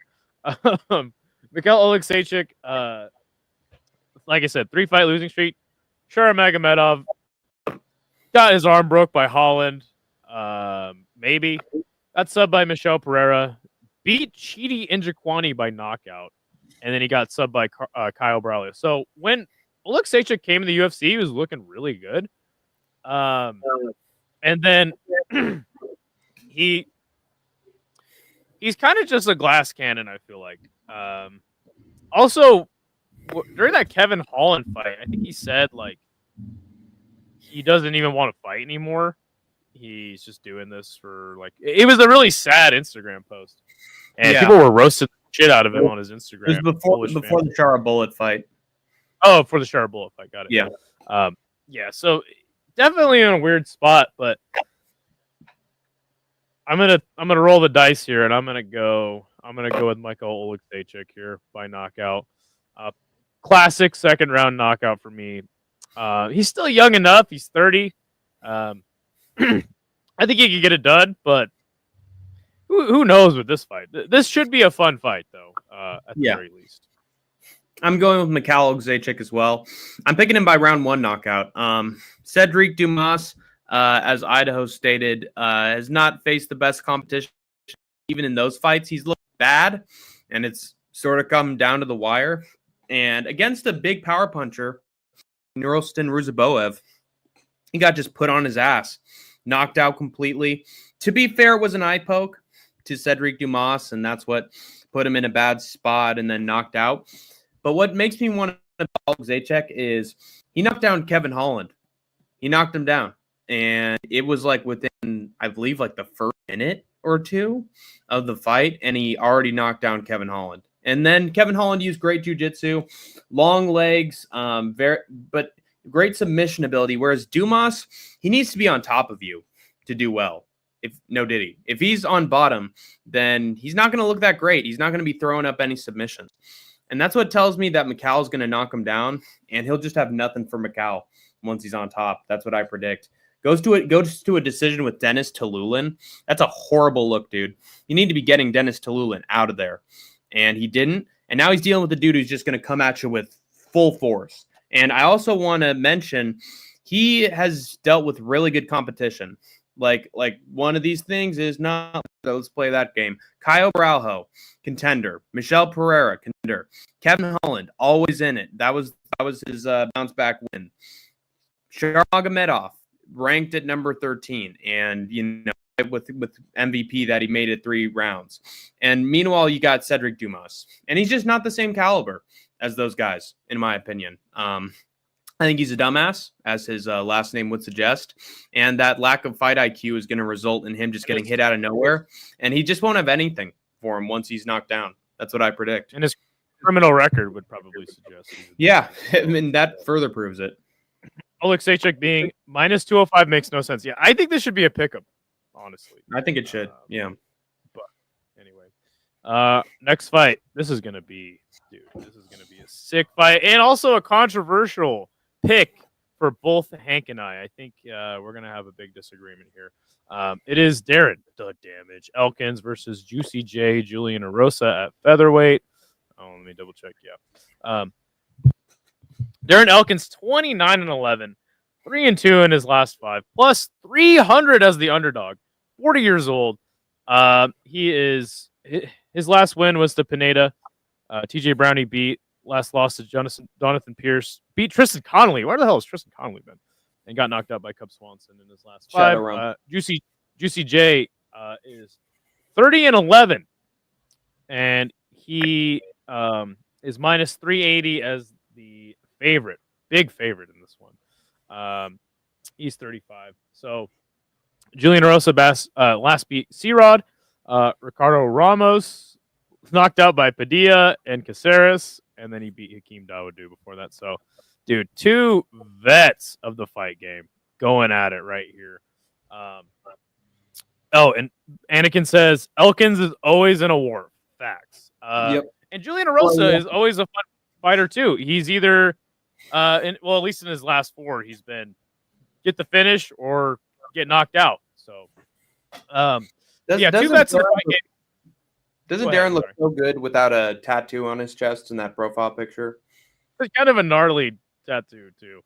Michel Oleksiejczuk like I said, 3-fight losing streak. Sharamagomedov got his arm broke by Holland. Maybe. Got subbed by Michel Pereira. Beat Chidi Njokwani by knockout. And then he got subbed by Kyle Braulio. So when Oleksiejczuk came in the UFC, he was looking really good. And then he's kind of just a glass cannon, I feel like. Also, during that Kevin Holland fight, I think he said, like, he doesn't even want to fight anymore. He's just doing this for, like, it was a really sad Instagram post. And people were roasting the shit out of him on his Instagram. It was before the Shara Bullet fight. Oh, for the Shara Bullet fight. Got it. Yeah. Yeah, so definitely in a weird spot, but I'm gonna roll the dice here, and I'm gonna go with Michel Oleksiejczuk here by knockout. Classic second round knockout for me. He's still young enough. He's 30. I think he could get it done, but who knows with this fight? This should be a fun fight, though. At the very least. I'm going with Michel Oleksiejczuk as well. I'm picking him by round 1 knockout. Cedric Dumas, as Idaho stated, has not faced the best competition. Even in those fights, he's looked bad, and it's sort of come down to the wire. And against a big power puncher, Nurulstin Ruziboev, he got just put on his ass, knocked out completely. To be fair, it was an eye poke to Cedric Dumas, and that's what put him in a bad spot and then knocked out. But what makes me want to Oleksiejczuk is he knocked down Kevin Holland. He knocked him down. And it was like within, I believe, like the first minute or two of the fight, and he already knocked down Kevin Holland. And then Kevin Holland used great jiu-jitsu, long legs, but great submission ability. Whereas Dumas, he needs to be on top of you to do well. If he's on bottom, then he's not going to look that great. He's not going to be throwing up any submissions. And that's what tells me that Michal is going to knock him down, and he'll just have nothing for Michal once he's on top. That's what I predict. Goes to a decision with Dennis Tululin. That's a horrible look, dude. You need to be getting Dennis Tululin out of there. And he didn't. And now he's dealing with a dude who's just going to come at you with full force. And I also want to mention he has dealt with really good competition. Like one of these things is not, so let's play that game. Kyle Braujo, contender. Michel Pereira, contender. Kevin Holland, always in it. That was his bounce back win. Sharamagomedov, ranked at number 13, and with MVP that he made it 3 rounds. And meanwhile, you got Cedric Dumas, and he's just not the same caliber as those guys, in my opinion. I think he's a dumbass, as his last name would suggest, and that lack of fight IQ is going to result in him just getting hit out of nowhere, and he just won't have anything for him once he's knocked down. That's what I predict. And his criminal record would probably suggest. Yeah, I mean, that further proves it. Oleksiejczuk being minus 205 makes no sense. Yeah, I think this should be a pickup, honestly. I think it should, yeah. But anyway, next fight. This is going to be a sick fight, and also a controversial pick for both Hank and I. I think we're going to have a big disagreement here. It is Darren the Damage Elkins versus Juicy J Julian Erosa at featherweight. Oh, let me double check. Yeah. Darren Elkins 29-11, 3-2 in his last 5, plus 300 as the underdog. 40 years old. His last win was to Pineda. TJ Brownie beat. Last loss to Jonathan Pierce. Beat Tristan Connolly. Where the hell has Tristan Connolly been? And got knocked out by Cub Swanson in his last 5. Juicy J is 30-11, and he is minus 380 as the big favorite in this one. He's 35. So Julian Erosa last beat C-Rod. Ricardo Ramos knocked out by Padilla and Caceres, and then he beat Hakeem Dawodu before that. So, dude, 2 vets of the fight game going at it right here. And Anakin says Elkins is always in a war. Facts. Yep. And Julian Erosa is always a fun fighter too. He's either, at least in his last 4, he's been get the finish or get knocked out. So, 2 vets in the fight game. Doesn't Darren look so good without a tattoo on his chest in that profile picture? kind of a gnarly tattoo too.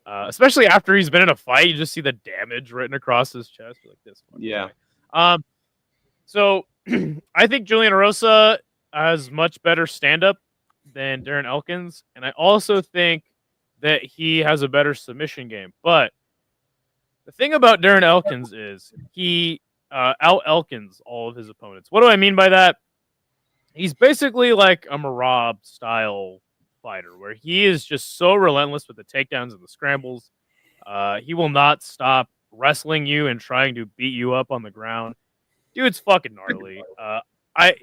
Especially after he's been in a fight, you just see the damage written across his chest. You're like this. Yeah. Guy. So I think Julian Erosa has much better stand-up than Darren Elkins, and I also think that he has a better submission game. But the thing about Darren Elkins is he out-Elkins all of his opponents. What do I mean by that? He's basically like a Marab style fighter where he is just so relentless with the takedowns and the scrambles. He will not stop wrestling you and trying to beat you up on the ground. Dude's fucking gnarly.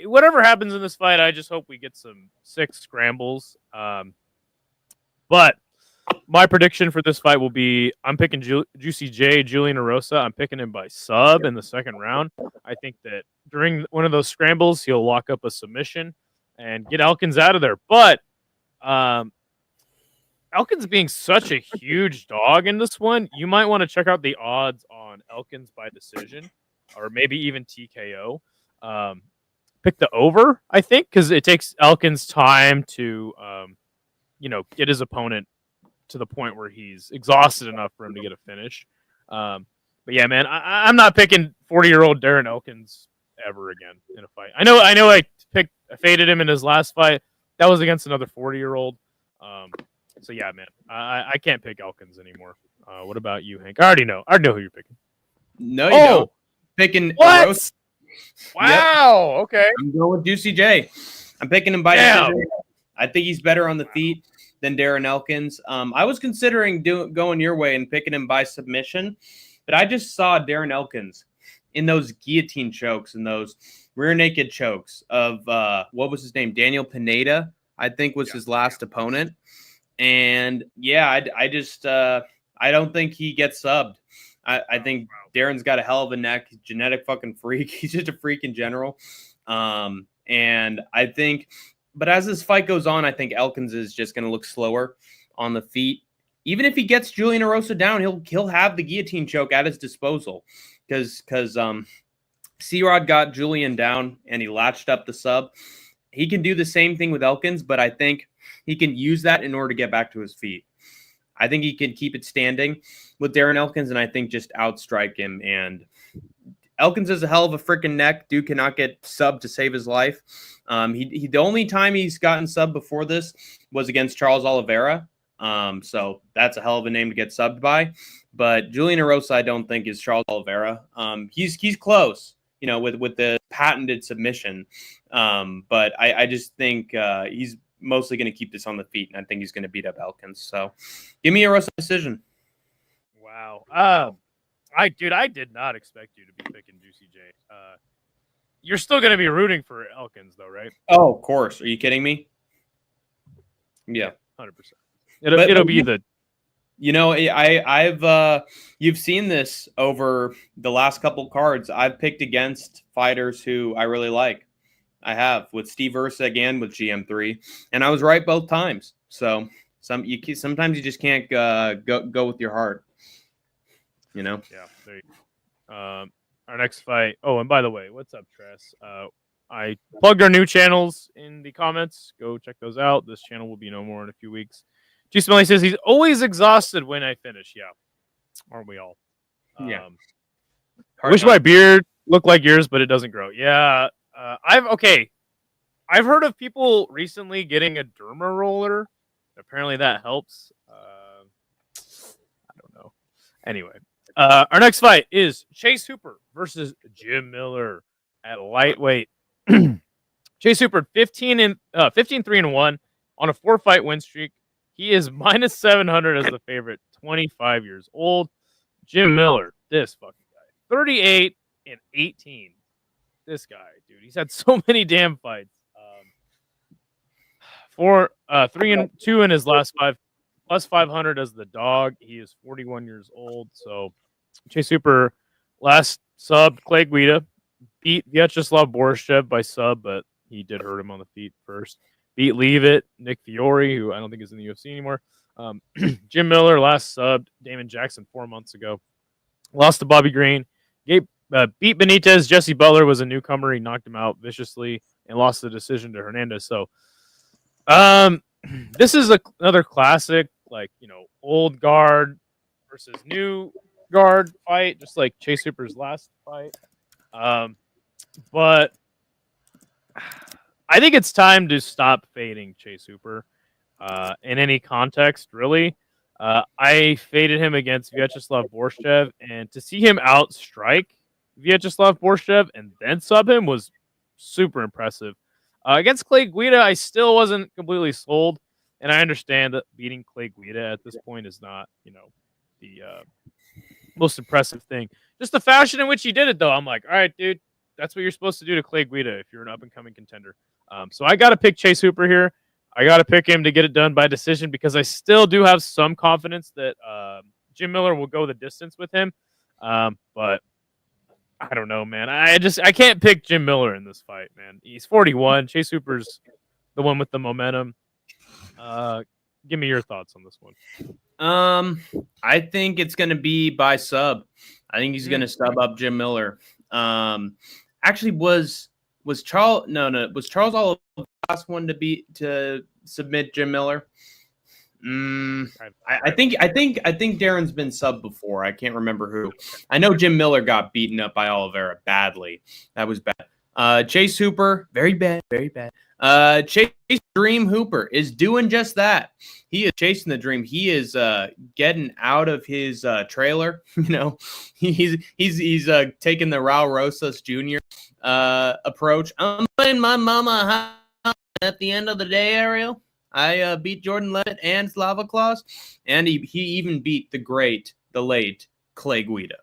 Whatever happens in this fight, I just hope we get some sick scrambles. But my prediction for this fight will be I'm picking Juicy J, Julian Erosa. I'm picking him by sub in the second round. I think that during one of those scrambles, he'll lock up a submission and get Elkins out of there. But Elkins being such a huge dog in this one, you might want to check out the odds on Elkins by decision or maybe even TKO. Pick the over, I think, because it takes Elkins time to, get his opponent to the point where he's exhausted enough for him to get a finish. But yeah, man, I'm not picking 40-year-old Darren Elkins ever again in a fight. I know I faded him in his last fight. That was against another 40-year-old. So yeah, man, I can't pick Elkins anymore. What about you, Hank? I already know who you're picking. No, you don't. Picking what? Erosa. Wow. Yep. Okay. I'm going with Juicy J. I'm picking him by decision. I think he's better on the feet than Darren Elkins. I was considering going your way and picking him by submission, but I just saw Darren Elkins in those guillotine chokes and those rear naked chokes of what was his name? Daniel Pineda, I think was his last opponent. And yeah, I just I don't think he gets subbed. I think Darren's got a hell of a neck. He's a genetic fucking freak. He's just a freak in general. And I think, but as this fight goes on, I think Elkins is just going to look slower on the feet. Even if he gets Julian Erosa down, he'll have the guillotine choke at his disposal because C-Rod got Julian down and he latched up the sub. He can do the same thing with Elkins, but I think he can use that in order to get back to his feet. I think he can keep it standing with Darren Elkins, and I think just outstrike him. And Elkins is a hell of a freaking neck. Dude cannot get subbed to save his life. He the only time he's gotten subbed before this was against Charles Oliveira. So that's a hell of a name to get subbed by. But Julian Erosa, I don't think is Charles Oliveira. He's close, with the patented submission. But I just think he's mostly going to keep this on the feet, and I think he's going to beat up Elkins. So give me a Erosa decision. Wow. I did not expect you to be picking Juicy J. You're still going to be rooting for Elkins, though, right? Oh, of course. Are you kidding me? Yeah, 100%. It'll be the. I've you've seen this over the last couple cards. I've picked against fighters who I really like. I have with Steve Ursa again with GM3, and I was right both times. So sometimes you just can't go with your heart. Yeah. There you go. Our next fight. Oh, and by the way, what's up, Tress? I plugged our new channels in the comments. Go check those out. This channel will be no more in a few weeks. G Smelly says he's always exhausted when I finish. Yeah, aren't we all? Yeah. I wish my beard looked like yours, but it doesn't grow. Yeah. I've heard of people recently getting a derma roller. Apparently that helps. I don't know. Anyway, our next fight is Chase Hooper versus Jim Miller at lightweight. Chase Hooper 15-3-1 on a 4-fight win streak. He is minus 700 as the favorite, 25 years old. Jim Miller, this fucking guy, 38-18. This guy, dude, he's had so many damn fights. 3-2 in his last 5, plus 500 as the dog. He is 41 years old. So Chase Hooper last sub Clay Guida, beat Vyacheslav Borishev by sub, but he did hurt him on the feet first. Beat Leave It, Nick Fiore, who I don't think is in the UFC anymore. Jim Miller last subbed Damon Jackson 4 months ago. Lost to Bobby Green. Beat Benitez. Jesse Butler was a newcomer. He knocked him out viciously and lost the decision to Hernandez. So, this is another classic, like, old guard versus new guard fight, just like Chase Hooper's last fight. But I think it's time to stop fading Chase Hooper in any context, really. I faded him against Vyacheslav Borshev, and to see him outstrike Vyacheslav Borshev and then sub him was super impressive. Against Clay Guida, I still wasn't completely sold, and I understand that beating Clay Guida at this point is not, the most impressive thing. Just the fashion in which he did it, though, I'm like, all right, dude, that's what you're supposed to do to Clay Guida if you're an up-and-coming contender. So I got to pick Chase Hooper here. I got to pick him to get it done by decision because I still do have some confidence that Jim Miller will go the distance with him. But I don't know, man. I can't pick Jim Miller in this fight, man. He's 41. Chase Hooper's the one with the momentum. Give me your thoughts on this one. I think it's going to be by sub. I think he's going to sub up Jim Miller. Actually, was Charles? No. Was Charles all the last one to submit Jim Miller? I think Darren's been subbed before. I can't remember who. I know Jim Miller got beaten up by Oliveira badly. That was bad. Chase Hooper, very bad, very bad. Chase Dream Hooper is doing just that. He is chasing the dream. He is getting out of his trailer. He's taking the Raul Rosas Jr. Approach. I'm playing my mama at the end of the day, Ariel. I beat Jordan Levitt and Slava Claus, and he even beat the late Clay Guida,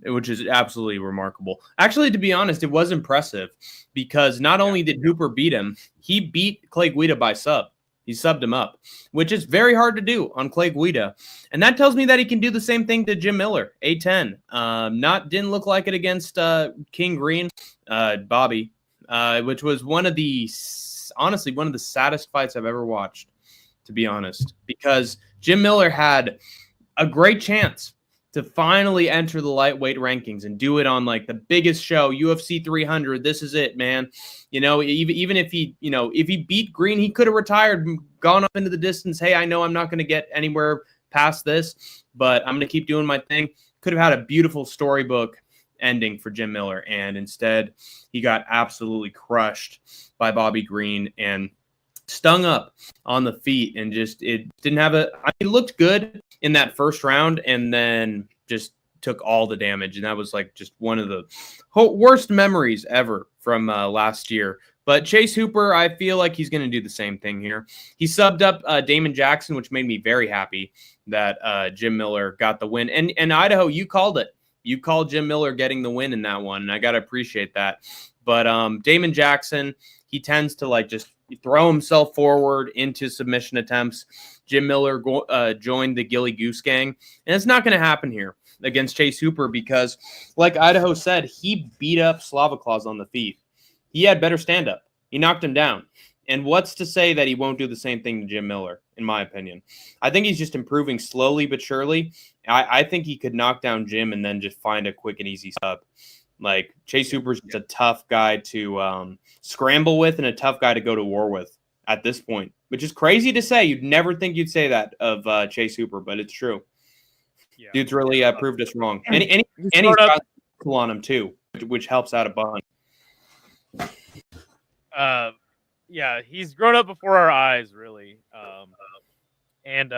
which is absolutely remarkable. Actually, to be honest, it was impressive because not only did Hooper beat him, he beat Clay Guida by sub. He subbed him up, which is very hard to do on Clay Guida. And that tells me that he can do the same thing to Jim Miller, A10. Didn't look like it against King Green, Bobby, which was one of the saddest fights I've ever watched, to be honest, because Jim Miller had a great chance to finally enter the lightweight rankings and do it on like the biggest show, UFC 300. This is it, man. Even if he beat Green, he could have retired, gone up into the distance. Hey, I know I'm not going to get anywhere past this, but I'm going to keep doing my thing. Could have had a beautiful storybook ending for Jim Miller, and instead he got absolutely crushed by Bobby Green and stung up on the feet, and it didn't have he looked good in that first round and then just took all the damage, and that was like just one of the worst memories ever from last year. But Chase Hooper, I feel like he's going to do the same thing here. He subbed up Damon Jackson, which made me very happy that Jim Miller got the win. And Idaho, you called it. You called Jim Miller getting the win in that one, and I got to appreciate that. But Damon Jackson, he tends to just throw himself forward into submission attempts. Jim Miller joined the Gilly Goose Gang, and it's not going to happen here against Chase Hooper because, like Idaho said, he beat up Slava Claus on the feet. He had better stand-up. He knocked him down. And what's to say that he won't do the same thing to Jim Miller, in my opinion? I think he's just improving slowly but surely. I think he could knock down Jim and then just find a quick and easy sub. Like, Chase Hooper's just a tough guy to scramble with and a tough guy to go to war with at this point, which is crazy to say. You'd never think you'd say that of Chase Hooper, but it's true. Yeah. Dude's really proved us wrong. And he's got cool on him, too, which helps out a bunch. Yeah, he's grown up before our eyes, really. And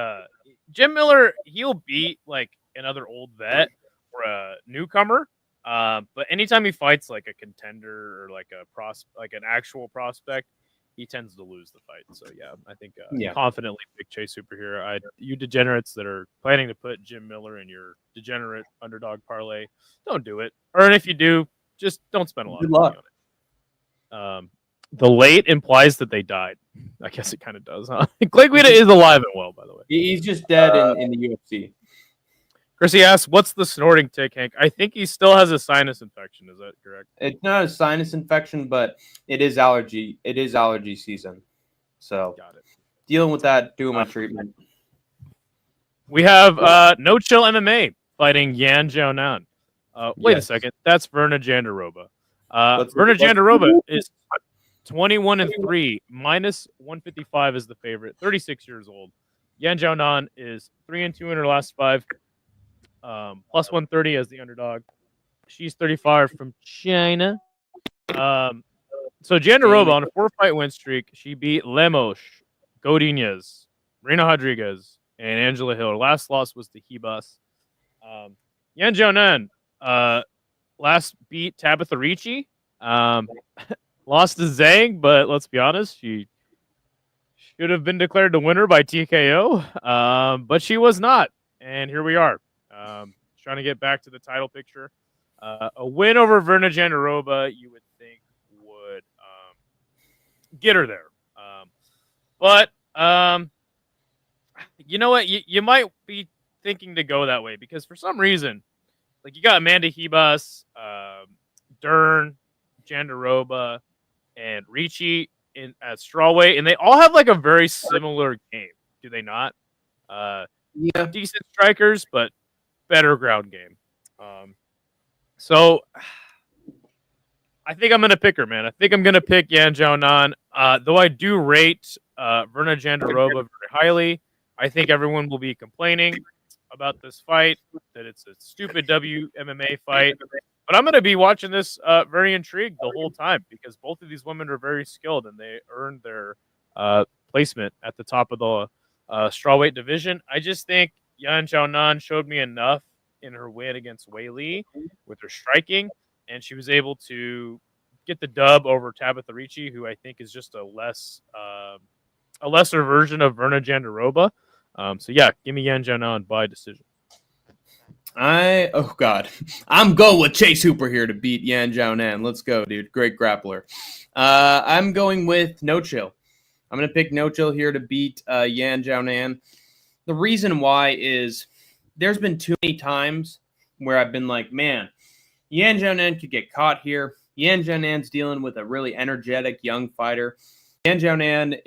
Jim Miller, he'll beat like another old vet or a newcomer. But anytime he fights like a contender or like an actual prospect, he tends to lose the fight. So yeah, I think confidently pick Chase Hooper here. You degenerates that are planning to put Jim Miller in your degenerate underdog parlay, don't do it. Or if you do, just don't spend a lot of money on it. The late implies that they died. I guess it kind of does, huh? Clay Guida is alive and well, by the way. He's just dead in the UFC. Chrissy asks, what's the snorting tick, Hank? I think he still has a sinus infection. Is that correct? It's not a sinus infection, but it is allergy. It is allergy season. So got it. Dealing with that, doing my treatment. We have NoChill MMA fighting Yan Jiaonan. Wait a second. That's Verna Jandaroba. Verna Jandaroba is 21-3, minus 155 is the favorite. 36 years old. Yan Jiaonan is 3-2 in her last 5. Plus 130 as the underdog. She's 35 from China. So Jandaroba on a 4-fight win streak, she beat Lemos, Godinez, Marina Rodriguez, and Angela Hill. Her last loss was to Hibas. Yan Jiaonan last beat Tabitha Ricci. Lost to Zhang, but let's be honest, she should have been declared the winner by TKO, but she was not. And here we are, trying to get back to the title picture. A win over Verna Jandaroba, you would think, would get her there. But you know what? You might be thinking to go that way because for some reason, like you got Amanda Hibas, Dern, Jandaroba, and Ricci at strawweight, and they all have like a very similar game, do they not? Yeah. Decent strikers, but better ground game. So I think I'm gonna pick her, man. I think I'm gonna pick Yan Jiaonan. Though I do rate Verna Jandaroba very highly. I think everyone will be complaining about this fight, that it's a stupid WMMA fight. But I'm going to be watching this very intrigued the whole time because both of these women are very skilled and they earned their placement at the top of the strawweight division. I just think Yan Jiaonan showed me enough in her win against Wei Li with her striking, and she was able to get the dub over Tabitha Ricci, who I think is just a lesser version of Verna Jandaroba. So yeah, give me Yan Jiaonan by decision. Oh God, I'm going with Chase Hooper here to beat Yan Jiaonan. Let's go, dude. Great grappler. I'm going with NoChill. I'm going to pick NoChill here to beat Yan Jiaonan. The reason why is there's been too many times where I've been like, man, Yan Jiaonan could get caught here. Yan Jiaonan's dealing with a really energetic young fighter. Yan Jiaonan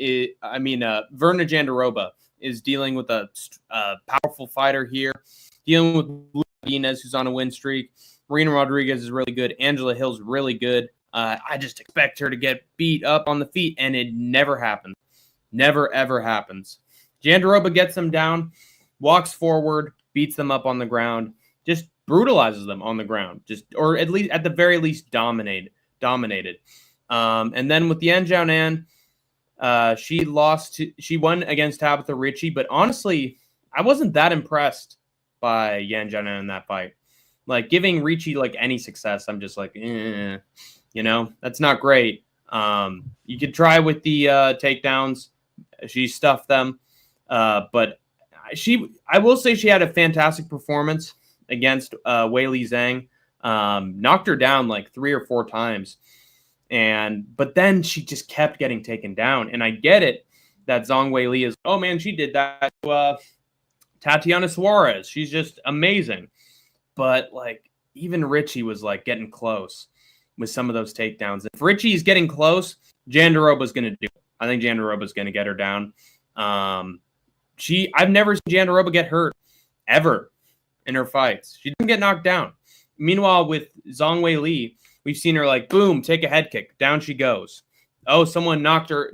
Verna Jandaroba is dealing with a powerful fighter here. Dealing with Godinez, who's on a win streak. Marina Rodriguez is really good. Angela Hill's really good. I just expect her to get beat up on the feet, and it never happens. Never, ever happens. Jandaroba gets them down, walks forward, beats them up on the ground, just brutalizes them on the ground, or at the very least dominated. And then with Yan Jiaonan, she won against Tabitha Ricci, but honestly, I wasn't that impressed by Yan Jiaonan in that fight. Like giving Ricci like any success, I'm just like, that's not great. You could try with the takedowns. She stuffed them. But I will say she had a fantastic performance against Wei Li Zhang. Knocked her down like 3 or 4 times. But then she just kept getting taken down. And I get it that Zhang Wei Li is, oh man, she did that to Tatiana Suarez. She's just amazing. But like even Ricci was like getting close with some of those takedowns. If Ricci's getting close, Jandaroba's going to do it. I think Jandaroba's going to get her down. I've never seen Jandaroba get hurt ever in her fights. She didn't get knocked down. Meanwhile, with Zhang Wei Li, we've seen her like, boom, take a head kick. Down she goes. Oh, someone knocked her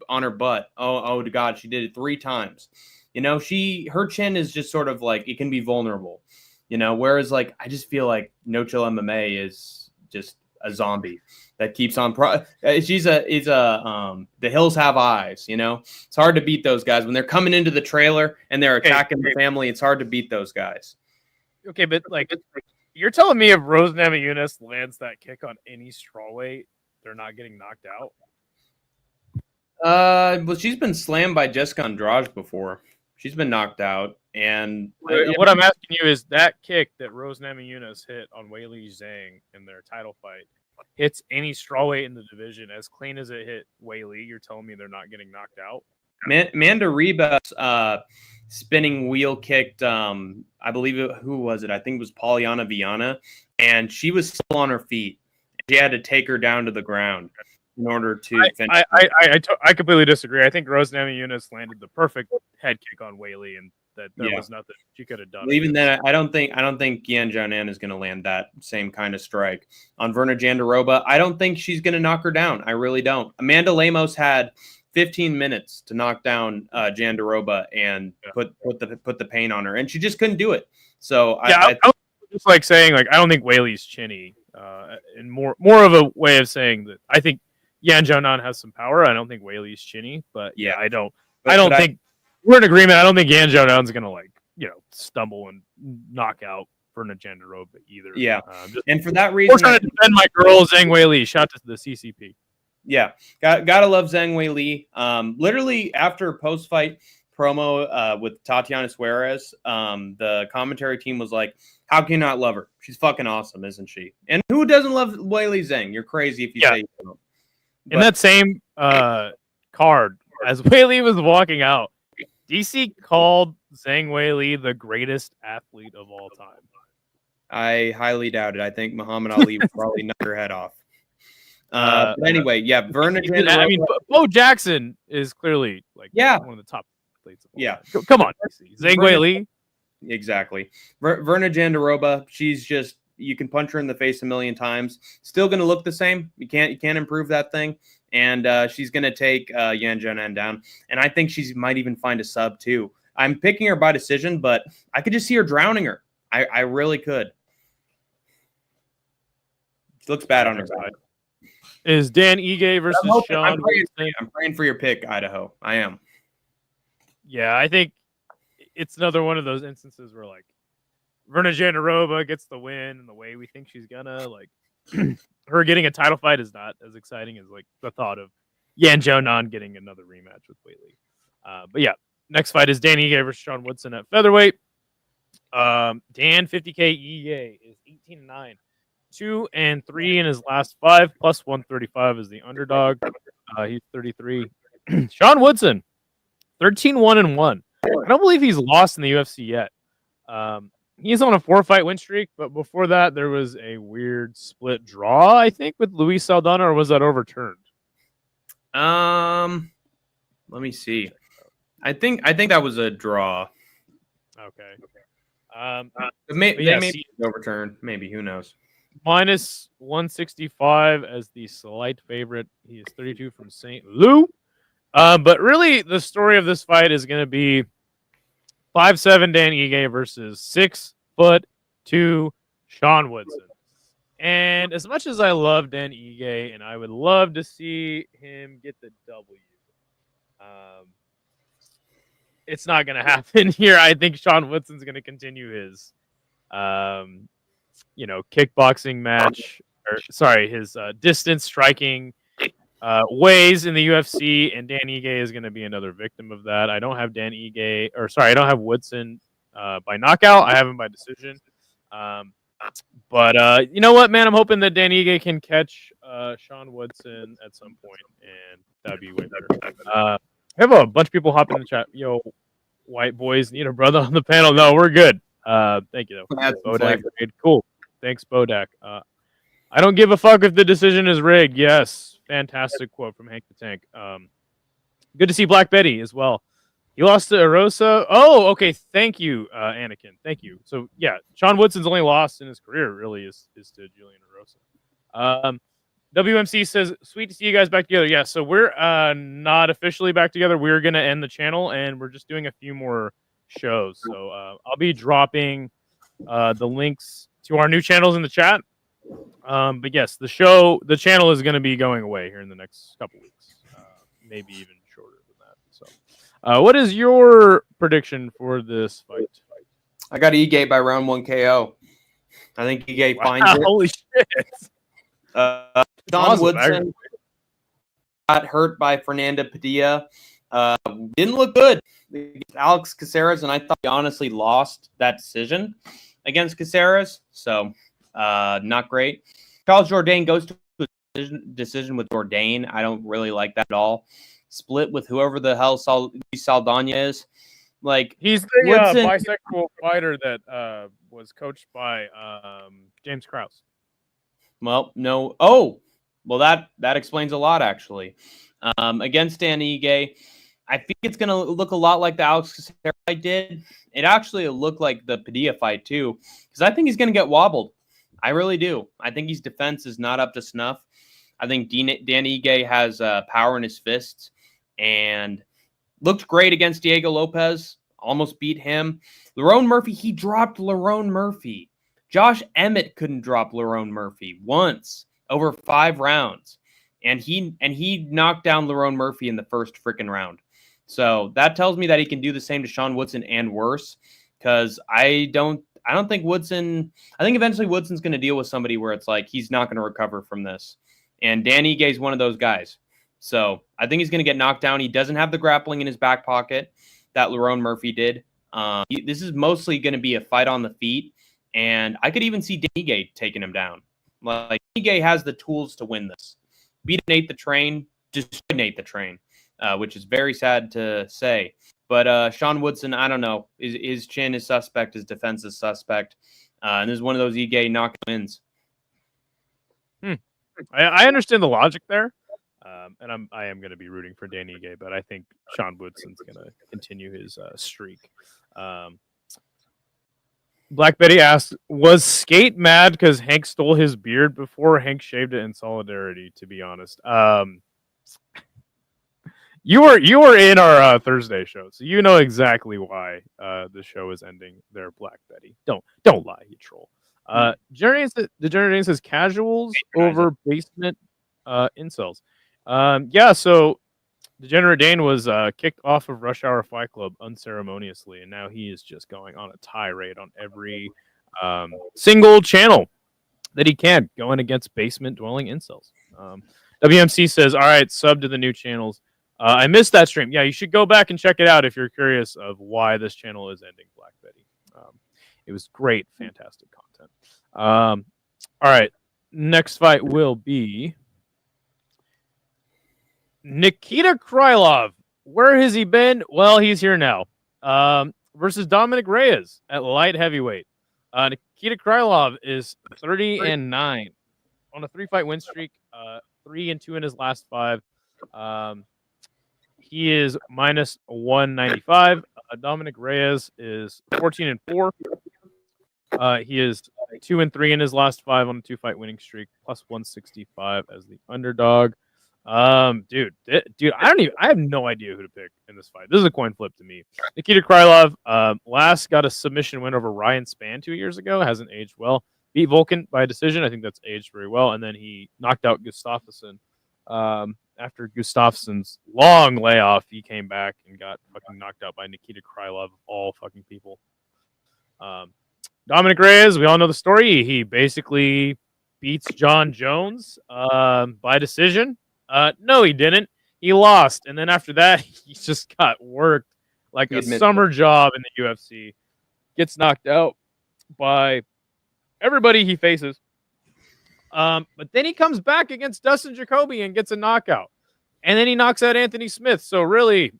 on her butt. Oh God, she did it 3 times. Her chin is just sort of like, it can be vulnerable. Whereas like, I just feel like NoChill MMA is just a zombie that keeps on. The hills have eyes. It's hard to beat those guys when they're coming into the trailer and they're attacking the family. It's hard to beat those guys. Okay, but like you're telling me if Rose Namajunas lands that kick on any strawweight, they're not getting knocked out? Well, she's been slammed by Jessica Andrade before. She's been knocked out. And what I'm asking you is that kick that Rose Namajunas hit on Wei Li Zhang in their title fight hits any strawweight in the division as clean as it hit Wei Li. You're telling me they're not getting knocked out? Amanda Ribas spinning wheel kicked, I believe who was it? I think it was Polyana Viana, and she was still on her feet. She had to take her down to the ground in order to finish. I completely disagree. I think Rose Namajunas landed the perfect head kick on Wei Li, and that there was nothing she could have done. Well, even then, I don't think Yan Jianan is going to land that same kind of strike on Verna Jandiroba. I don't think she's going to knock her down. I really don't. Amanda Lemos had 15 minutes to knock down Jandiroba and put the pain on her, and she just couldn't do it. So I was just like saying, like, I don't think Weili's chinny, and more of a way of saying that I think Yan Jianan has some power. I don't think Weili's chinny, but I don't think we're in agreement. I don't think Yan Jianan's gonna stumble and knock out Verna Jandiroba either. Yeah, and for that reason, we're trying to defend my girl Zhang Weili. Shout to the CCP. Yeah, gotta love Zhang Weili. Literally after post-fight promo with Tatiana Suarez, the commentary team was like, "How can you not love her? She's fucking awesome, isn't she?" And who doesn't love Weili Zhang? You're crazy if you say you don't. In that same card, as Weili was walking out, DC called Zhang Weili the greatest athlete of all time. I highly doubt it. I think Muhammad Ali would probably knock her head off. But anyway, Verna Jandiroba. I mean, Bo Jackson is clearly one of the top athletes of all time. Come on, Zhang Weili. Exactly. Verna Jandiroba, she's just, you can punch her in the face a million times. Still going to look the same. You can't improve that thing. And she's going to take Yan Jianan down. And I think she might even find a sub too. I'm picking her by decision, but I could just see her drowning her. I really could. She looks bad on her side. Is Dan Ige versus Sean? I'm praying for your pick, Idaho. I am. Yeah, I think it's another one of those instances where like Verna Jandiroba gets the win in the way we think she's gonna. Like her getting a title fight is not as exciting as like the thought of Yan Jianan getting another rematch with Weili. But yeah, next fight is Dan Ige versus Sean Woodson at featherweight. Dan 50K Ige is 18-9. 2-3 in his last 5, plus 135 is the underdog. He's 33. Sean Woodson, 13-1-1. I don't believe he's lost in the UFC yet. He's on a 4-fight win streak, but before that, there was a weird split draw, I think, with Luis Saldana, or was that overturned? Let me see. I think that was a draw. Okay. They may be overturned. Maybe, who knows? Minus 165 as the slight favorite. He is 32 from St. Louis. But really, the story of this fight is going to be 5'7" Dan Ige versus 6'2" Sean Woodson. And as much as I love Dan Ige, and I would love to see him get the W, it's not going to happen here. I think Sean Woodson's going to continue his kickboxing match, his distance striking ways in the UFC, and Dan Ige is going to be another victim of that. I don't have I don't have Woodson by knockout. I have him by decision. But you know what, man? I'm hoping that Dan Ige can catch Sean Woodson at some point, and that'd be way better. I have a bunch of people hopping in the chat. Yo, white boys need a brother on the panel. No, we're good. Thank you, though. Bodak, cool. Thanks, Bodak. I don't give a fuck if the decision is rigged. Yes. Fantastic quote from Hank the Tank. Good to see Black Betty as well. He lost to Erosa. Oh, okay. Thank you, Anakin. Thank you. So, yeah, Sean Woodson's only loss in his career really is to Julian Erosa. WMC says, sweet to see you guys back together. Yeah, so we're not officially back together. We're going to end the channel, and we're just doing a few more shows. So I'll be dropping the links to our new channels in the chat. But yes, the channel is going to be going away here in the next couple weeks, maybe even shorter than that. So, what is your prediction for this fight? I got Ige by round 1 KO. I think Ige finds it. Holy shit! Sean Woodson got hurt by Fernanda Padilla. Didn't look good against Alex Caceres, and I thought he honestly lost that decision against Caceres. So, not great. Charles Jourdain goes to a decision with Jourdain. I don't really like that at all. Split with whoever the hell Saldana is. Like, he's the bisexual fighter that was coached by James Krause. Well, no. Oh, well, that explains a lot, actually. Against Dan Ige, I think it's going to look a lot like the Alex Caceres fight did. It actually looked like the Padilla fight too, because I think he's going to get wobbled. I really do. I think his defense is not up to snuff. I think Dan Ige has power in his fists and looked great against Diego Lopez. Almost beat him. Lerone Murphy, he dropped Lerone Murphy. Josh Emmett couldn't drop Lerone Murphy once over 5 rounds. And he knocked down Lerone Murphy in the first freaking round. So that tells me that he can do the same to Sean Woodson and worse. Because I don't think Woodson. I think eventually Woodson's going to deal with somebody where it's like he's not going to recover from this. And Dan Ige is one of those guys. So I think he's going to get knocked down. He doesn't have the grappling in his back pocket that Lerone Murphy did. This is mostly going to be a fight on the feet. And I could even see Dan Ige taking him down. Like, Ige has the tools to win this. Beat Nate the Train, destroy Nate the Train, which is very sad to say. But Sean Woodson, I don't know. His chin is suspect. His defense is suspect. And this is one of those Ige knock wins. I understand the logic there. And I am going to be rooting for Danny Ige, but I think Sean Woodson's going to continue his streak. Black Betty asks, was Skate mad because Hank stole his beard before? Hank shaved it in solidarity, to be honest. You were in our Thursday show, so you know exactly why the show is ending there, Black Betty. Don't lie, you troll. Degenerate says casuals over basement incels. Yeah, so Degenerate Dane was kicked off of Rush Hour Fight Club unceremoniously, and now he is just going on a tirade on every single channel that he can, going against basement dwelling incels. WMC says, all right, sub to the new channels. I missed that stream. Yeah, you should go back and check it out if you're curious of why this channel is ending, Black Betty. It was great, fantastic content. All right, next fight will be Nikita Krylov. Where has he been? Well, he's here now. Versus Dominic Reyes at light heavyweight. Nikita Krylov is 30-9 on a 3-fight win streak. 3-2 in his last 5. He is minus 195. Dominic Reyes is 14-4. He is 2-3 in his last 5 on a 2-fight winning streak, plus 165 as the underdog. Dude, I have no idea who to pick in this fight. This is a coin flip to me. Nikita Krylov, last got a submission win over Ryan Spann 2 years ago. Hasn't aged well. Beat Volkan by decision. I think that's aged very well. And then he knocked out Gustafsson. After Gustafsson's long layoff, he came back and got fucking knocked out by Nikita Krylov of all fucking people. Dominic Reyes, we all know the story. He basically beats John Jones by decision. No, he didn't. He lost. And then after that, he just got worked like a summer job in the UFC. Gets knocked out by everybody he faces. But then he comes back against Dustin Jacoby and gets a knockout. And then he knocks out Anthony Smith. So really,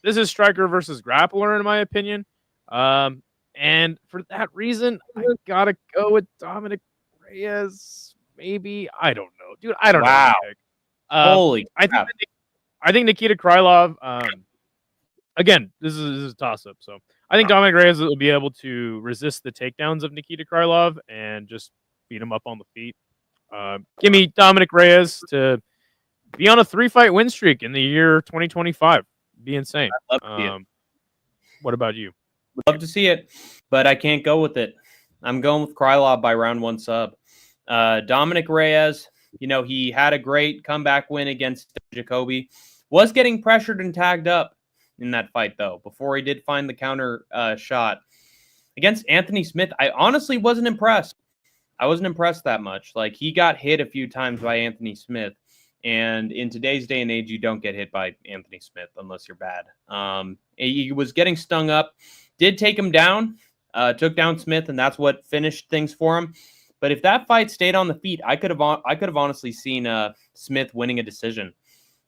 this is striker versus grappler, in my opinion. And for that reason, I gotta go with Dominic Reyes. Maybe. I don't know. Dude, I don't know. Holy crap. I think Nikita Krylov, again, this is a toss-up. So I think Dominic Reyes will be able to resist the takedowns of Nikita Krylov and just beat him up on the feet. Give me Dominic Reyes to be on a 3-fight win streak in the year 2025. Be insane. I'd love to see it. What about you? Would love to see it, but I can't go with it. I'm going with Krylov by round 1 sub. Dominic Reyes, he had a great comeback win against Jacoby. Was getting pressured and tagged up in that fight, though, before he did find the counter shot. Against Anthony Smith, I honestly wasn't impressed. I wasn't impressed that much. Like, he got hit a few times by Anthony Smith. And in today's day and age, you don't get hit by Anthony Smith unless you're bad. He was getting stung up. Did take him down. Took down Smith, and that's what finished things for him. But if that fight stayed on the feet, I could have honestly seen Smith winning a decision.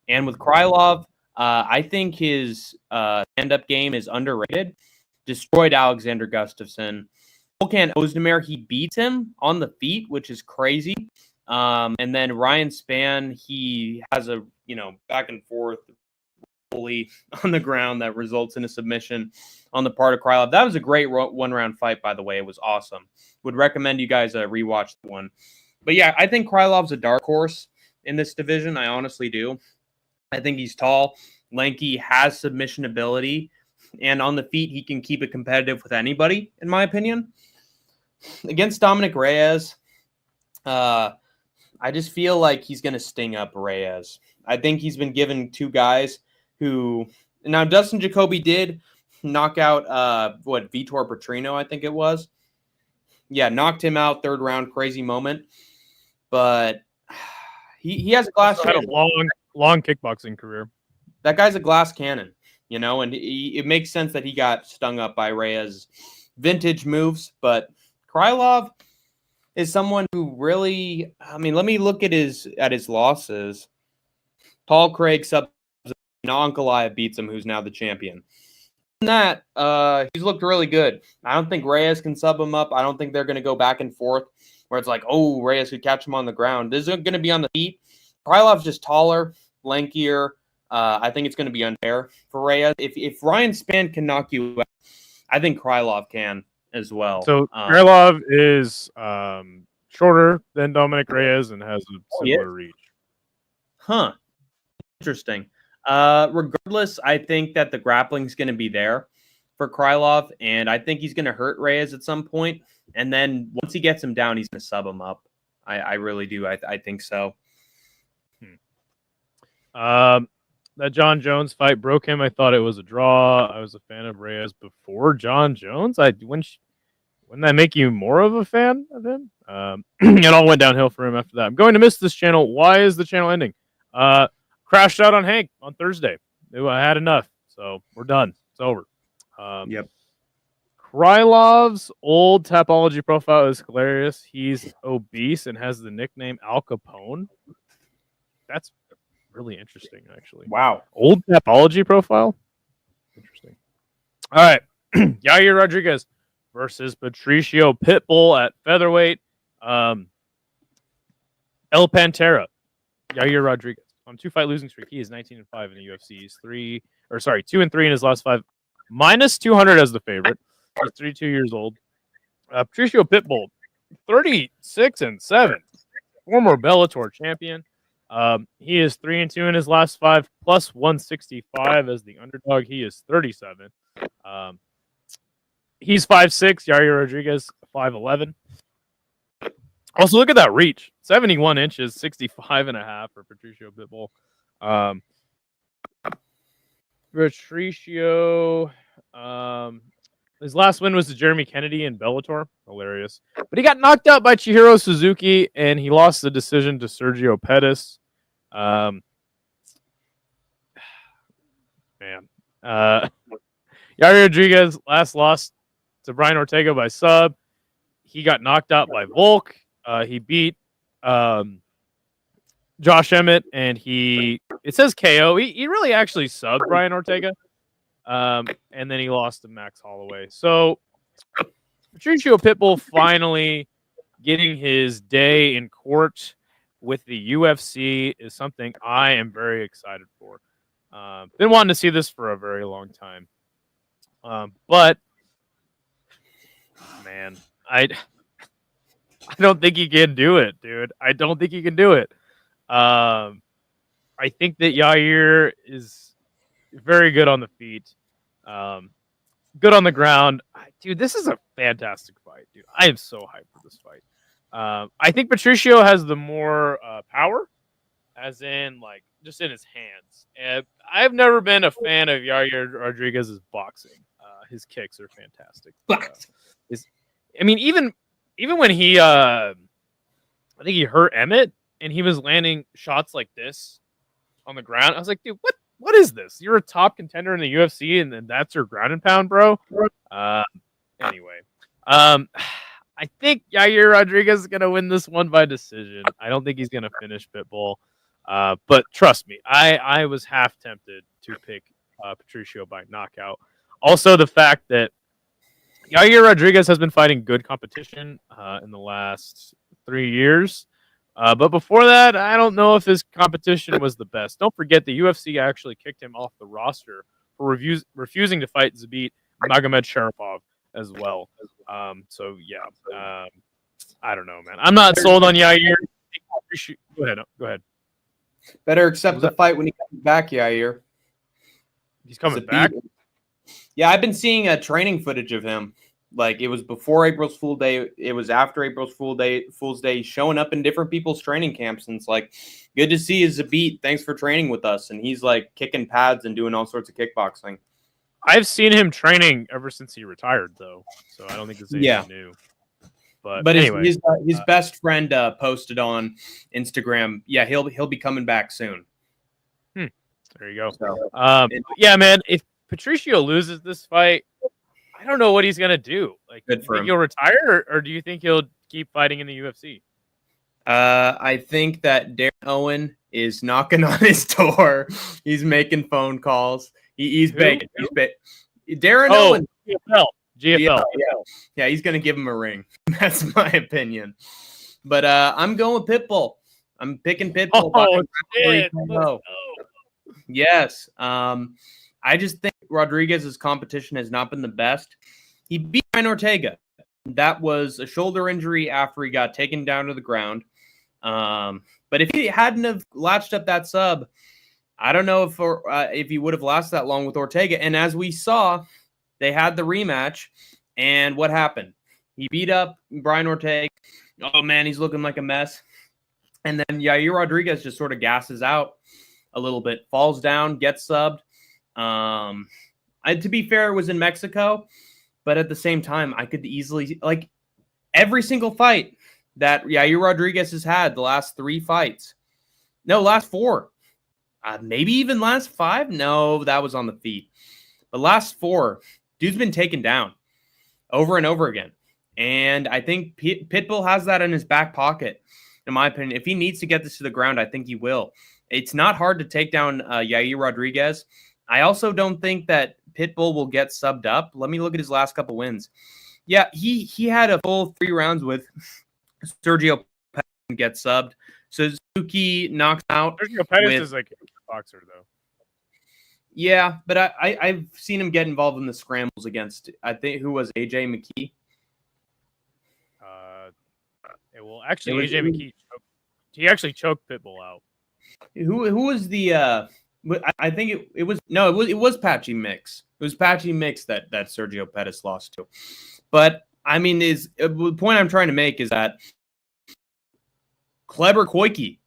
And with Krylov, I think his stand-up game is underrated. Destroyed Alexander Gustafsson. Volkan Ozdemir, he beats him on the feet, which is crazy. And then Ryan Spann, he has a back and forth fully on the ground that results in a submission on the part of Krylov. That was a great one-round fight, by the way. It was awesome. Would recommend you guys rewatch the one. But yeah, I think Krylov's a dark horse in this division. I honestly do. I think he's tall, lanky, has submission ability, and on the feet, he can keep it competitive with anybody, in my opinion. Against Dominic Reyes, I just feel like he's going to sting up Reyes. I think he's been given two guys who... Now, Dustin Jacoby did knock out, Vitor Petrino, I think it was. Yeah, knocked him out, third round, crazy moment. But he has a glass cannon. Had a long kickboxing career. That guy's a glass cannon, and it makes sense that he got stung up by Reyes' vintage moves. But Krylov is someone who really, let me look at his losses. Paul Craig subs Ankalaev beats him, who's now the champion. In that, he's looked really good. I don't think Reyes can sub him up. I don't think they're going to go back and forth where it's like, oh, Reyes could catch him on the ground. This isn't going to be on the feet. Krylov's just taller, lankier. I think it's going to be unfair for Reyes. If Ryan Spann can knock you out, I think Krylov can as well. So Krylov is shorter than Dominic Reyes and has a similar reach. Huh. Interesting. Regardless, I think that the grappling is going to be there for Krylov, and I think he's going to hurt Reyes at some point. And then once he gets him down, he's going to sub him up. I really do. I think so. That John Jones fight broke him. I thought it was a draw. I was a fan of Reyes before John Jones. Wouldn't that make you more of a fan of him? It all went downhill for him after that. I'm going to miss this channel. Why is the channel ending? Crashed out on Hank on Thursday. I had enough, so we're done. It's over. Yep. Krylov's old Tapology profile is hilarious. He's obese and has the nickname Al Capone. That's really interesting, actually. Wow. Old Tapology profile? Interesting. All right. Yair Rodriguez versus Patricio Pitbull at featherweight. El Pantera. Yair Rodriguez. On 2-fight losing streak. He is 19-5 in the UFC. He's 2-3 in his last 5. Minus 200 as the favorite. He's 32 years old. Patricio Pitbull, 36-7. Former Bellator champion. He is 3-2 in his last 5, plus 165 as the underdog. He is 37. He's 5'6". Yair Rodriguez, 5'11". Also, look at that reach. 71 inches, 65.5 for Patricio Pitbull. Patricio, his last win was to Jeremy Kennedy in Bellator. Hilarious. But he got knocked out by Chihiro Suzuki, and he lost the decision to Sergio Pettis. Man. Yair Rodriguez last lost to Brian Ortega by sub. He got knocked out by Volk. He beat Josh Emmett, and it says KO. He really actually subbed Brian Ortega. And then he lost to Max Holloway. So Patricio Pitbull finally getting his day in court with the UFC is something I am very excited for. Been wanting to see this for a very long time. But man, I don't think he can do it, dude. I don't think he can do it. I think that Yair is very good on the feet. Good on the ground. Dude, this is a fantastic fight, dude. I am so hyped for this fight. I think Patricio has the more power, as in, just in his hands. And I've never been a fan of Yair Rodriguez's boxing. His kicks are fantastic. Even when he, I think he hurt Emmett, and he was landing shots like this on the ground. I was like, dude, what is this? You're a top contender in the UFC, and then that's your ground and pound, bro. Anyway, I think Yair Rodriguez is gonna win this one by decision. I don't think he's gonna finish Pitbull, but trust me, I was half tempted to pick Patricio by knockout. Also, the fact that Yair Rodriguez has been fighting good competition in the last 3 years. But before that, I don't know if his competition was the best. Don't forget the UFC actually kicked him off the roster for refusing to fight Zabit Magomed Sharapov as well. So yeah, I don't know, man. I'm not sold on Yair. Go ahead. Go ahead. Better accept the fight when he comes back, Yair. He's coming back? Yeah, I've been seeing a training footage of him. Like, it was before April's Fool's Day. It was after April's Fool's Day, showing up in different people's training camps. And it's like, good to see you, Zabit. Thanks for training with us. And he's like kicking pads and doing all sorts of kickboxing. I've seen him training ever since he retired, though. So I don't think it's anything new. But anyway, his best friend posted on Instagram. Yeah, he'll be coming back soon. There you go. So, yeah, man. If Patricio loses this fight, I don't know what he's gonna do. Like, do you think he'll retire, or do you think he'll keep fighting in the UFC? I think that Darren Owen is knocking on his door. He's making phone calls. He's begging. Darren Owen. GFL. Yeah, he's gonna give him a ring. That's my opinion. But I'm going with Pitbull. I'm picking Pitbull. Yes. I just think Rodriguez's competition has not been the best. He beat Brian Ortega. That was a shoulder injury after he got taken down to the ground. But if he hadn't have latched up that sub, I don't know if he would have lasted that long with Ortega. And as we saw, they had the rematch. And what happened? He beat up Brian Ortega. Oh, man, he's looking like a mess. And then Yair Rodriguez just sort of gasses out a little bit, falls down, gets subbed. To be fair, it was in Mexico, but at the same time, I could easily, like, every single fight that Yair Rodriguez has had, the last 3 fights, no, last 4, maybe even last 5. No, that was on the feet. The last 4, dude's been taken down over and over again. And I think Pitbull has that in his back pocket, in my opinion. If he needs to get this to the ground, I think he will. It's not hard to take down Yair Rodriguez. I also don't think that Pitbull will get subbed up. Let me look at his last couple wins. Yeah, he had a full 3 rounds with Sergio Pettis and get subbed. Suzuki knocks out. Sergio Pettis is like a boxer, though. Yeah, but I've seen him get involved in the scrambles against, I think, who was AJ McKee? Well, actually, AJ McKee, he actually choked Pitbull out. Who was the? I think it was Patchy Mix. It was Patchy Mix that Sergio Pettis lost to. But I mean, the point I'm trying to make is that Kleber Koike.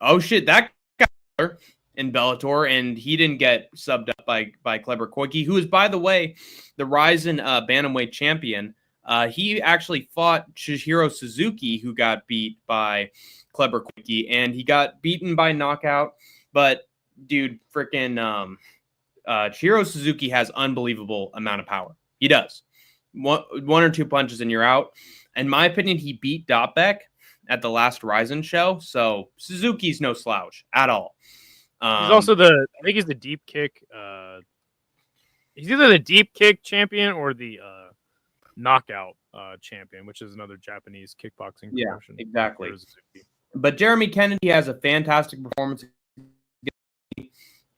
Oh shit, that guy in Bellator, and he didn't get subbed up by Kleber Koike, who is, by the way, the Ryzen bantamweight champion. He actually fought Chihiro Suzuki, who got beat by Kleber Koike, and he got beaten by knockout. But dude, freaking Chihiro Suzuki has unbelievable amount of power. He does. One or 2 punches and you're out. In my opinion, he beat Dopbeck at the last Ryzen show, so Suzuki's no slouch at all. He's also I think he's the deep kick. He's either the deep kick champion or the knockout champion, which is another Japanese kickboxing promotion. Yeah, exactly. But Jeremy Kennedy has a fantastic performance,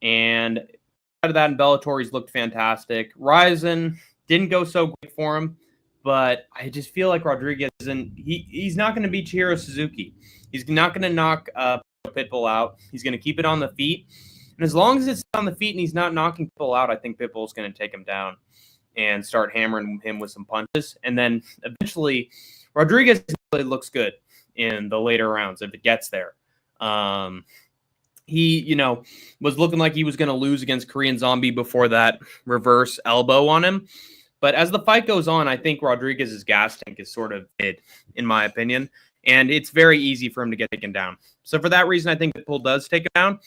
and out of that in Bellator, he's looked fantastic. Ryzen didn't go so great for him, but I just feel like Rodriguez he's not going to beat Chihiro Suzuki. He's not going to knock Pitbull out. He's going to keep it on the feet. And as long as it's on the feet and he's not knocking Pitbull out, I think Pitbull's going to take him down and start hammering him with some punches. And then eventually, Rodriguez really looks good in the later rounds if it gets there. He, was looking like he was going to lose against Korean Zombie before that reverse elbow on him. But as the fight goes on, I think Rodriguez's gas tank is sort of hid, in my opinion. And it's very easy for him to get taken down. So for that reason, I think Pitbull does take him down.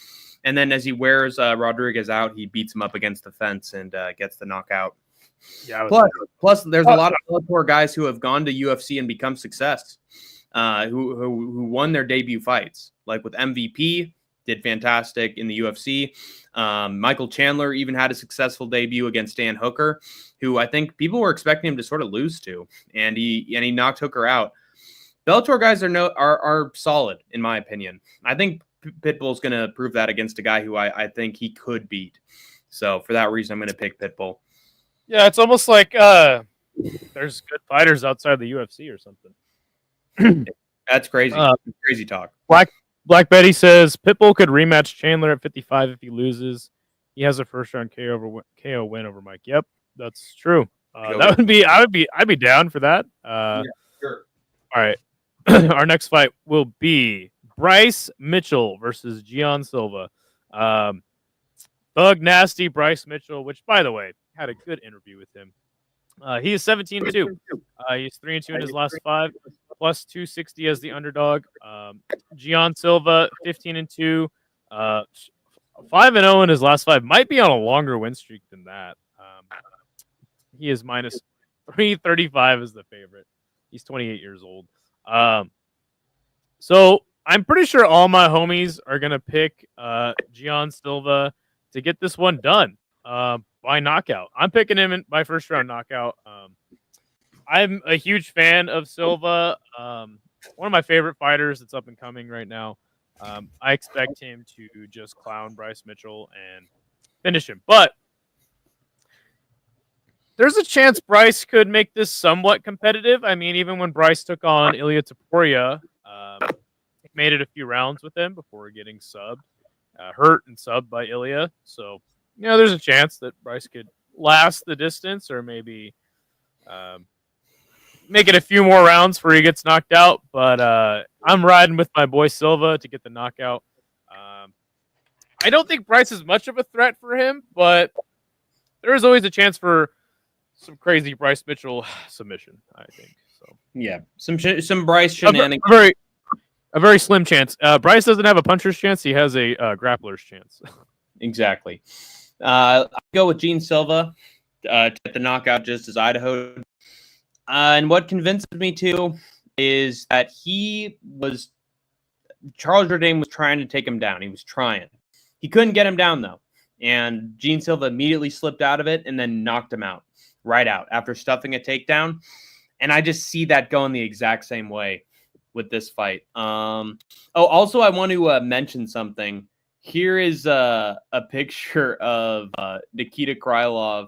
And then as he wears Rodriguez out, he beats him up against the fence and gets the knockout. Yeah. Plus, there's a lot of Bellator guys who have gone to UFC and become success, who won their debut fights, like with MVP, did fantastic in the UFC. Michael Chandler even had a successful debut against Dan Hooker, who I think people were expecting him to sort of lose to, and he knocked Hooker out. Bellator guys are solid in my opinion. I think Pitbull's going to prove that against a guy who I think he could beat. So for that reason, I'm going to pick Pitbull. Yeah, it's almost like there's good fighters outside the UFC or something. That's crazy. Crazy talk. Black Betty says Pitbull could rematch Chandler at 55 if he loses. He has a first round KO win over Mike. Yep, that's true. I'd be down for that. Yeah, sure. All right. Our next fight will be Bryce Mitchell versus Gian Silva. Thug Nasty Bryce Mitchell, which, by the way, had a good interview with him. He is 17-2. He's 3-2 in his last 5, plus 260 as the underdog. Gian Silva, 15-2, 5-0 in his last 5. Might be on a longer win streak than that. He is minus 335 as the favorite. He's 28 years old. So I'm pretty sure all my homies are gonna pick Gian Silva to get this one done by knockout. I'm picking him by first round knockout. I'm a huge fan of Silva. One of my favorite fighters that's up and coming right now. I expect him to just clown Bryce Mitchell and finish him. But there's a chance Bryce could make this somewhat competitive. I mean, even when Bryce took on Ilia Topuria, he made it a few rounds with him before getting subbed, hurt and subbed by Ilia. So, there's a chance that Bryce could last the distance or maybe make it a few more rounds before he gets knocked out. But I'm riding with my boy Silva to get the knockout. I don't think Bryce is much of a threat for him, but there is always a chance for some crazy Bryce Mitchell submission, I think. So yeah, some Bryce shenanigans. A very slim chance. Bryce doesn't have a puncher's chance. He has a grappler's chance. Exactly. I'll go with Gian Silva to get the knockout just as Idaho. And what convinces me too is that Charles Jourdain was trying to take him down. He was trying. He couldn't get him down though. And Gian Silva immediately slipped out of it and then knocked him out. Right out after stuffing a takedown. And I just see that going the exact same way with this fight. Also, I want to mention something. Here is a picture of Nikita Krylov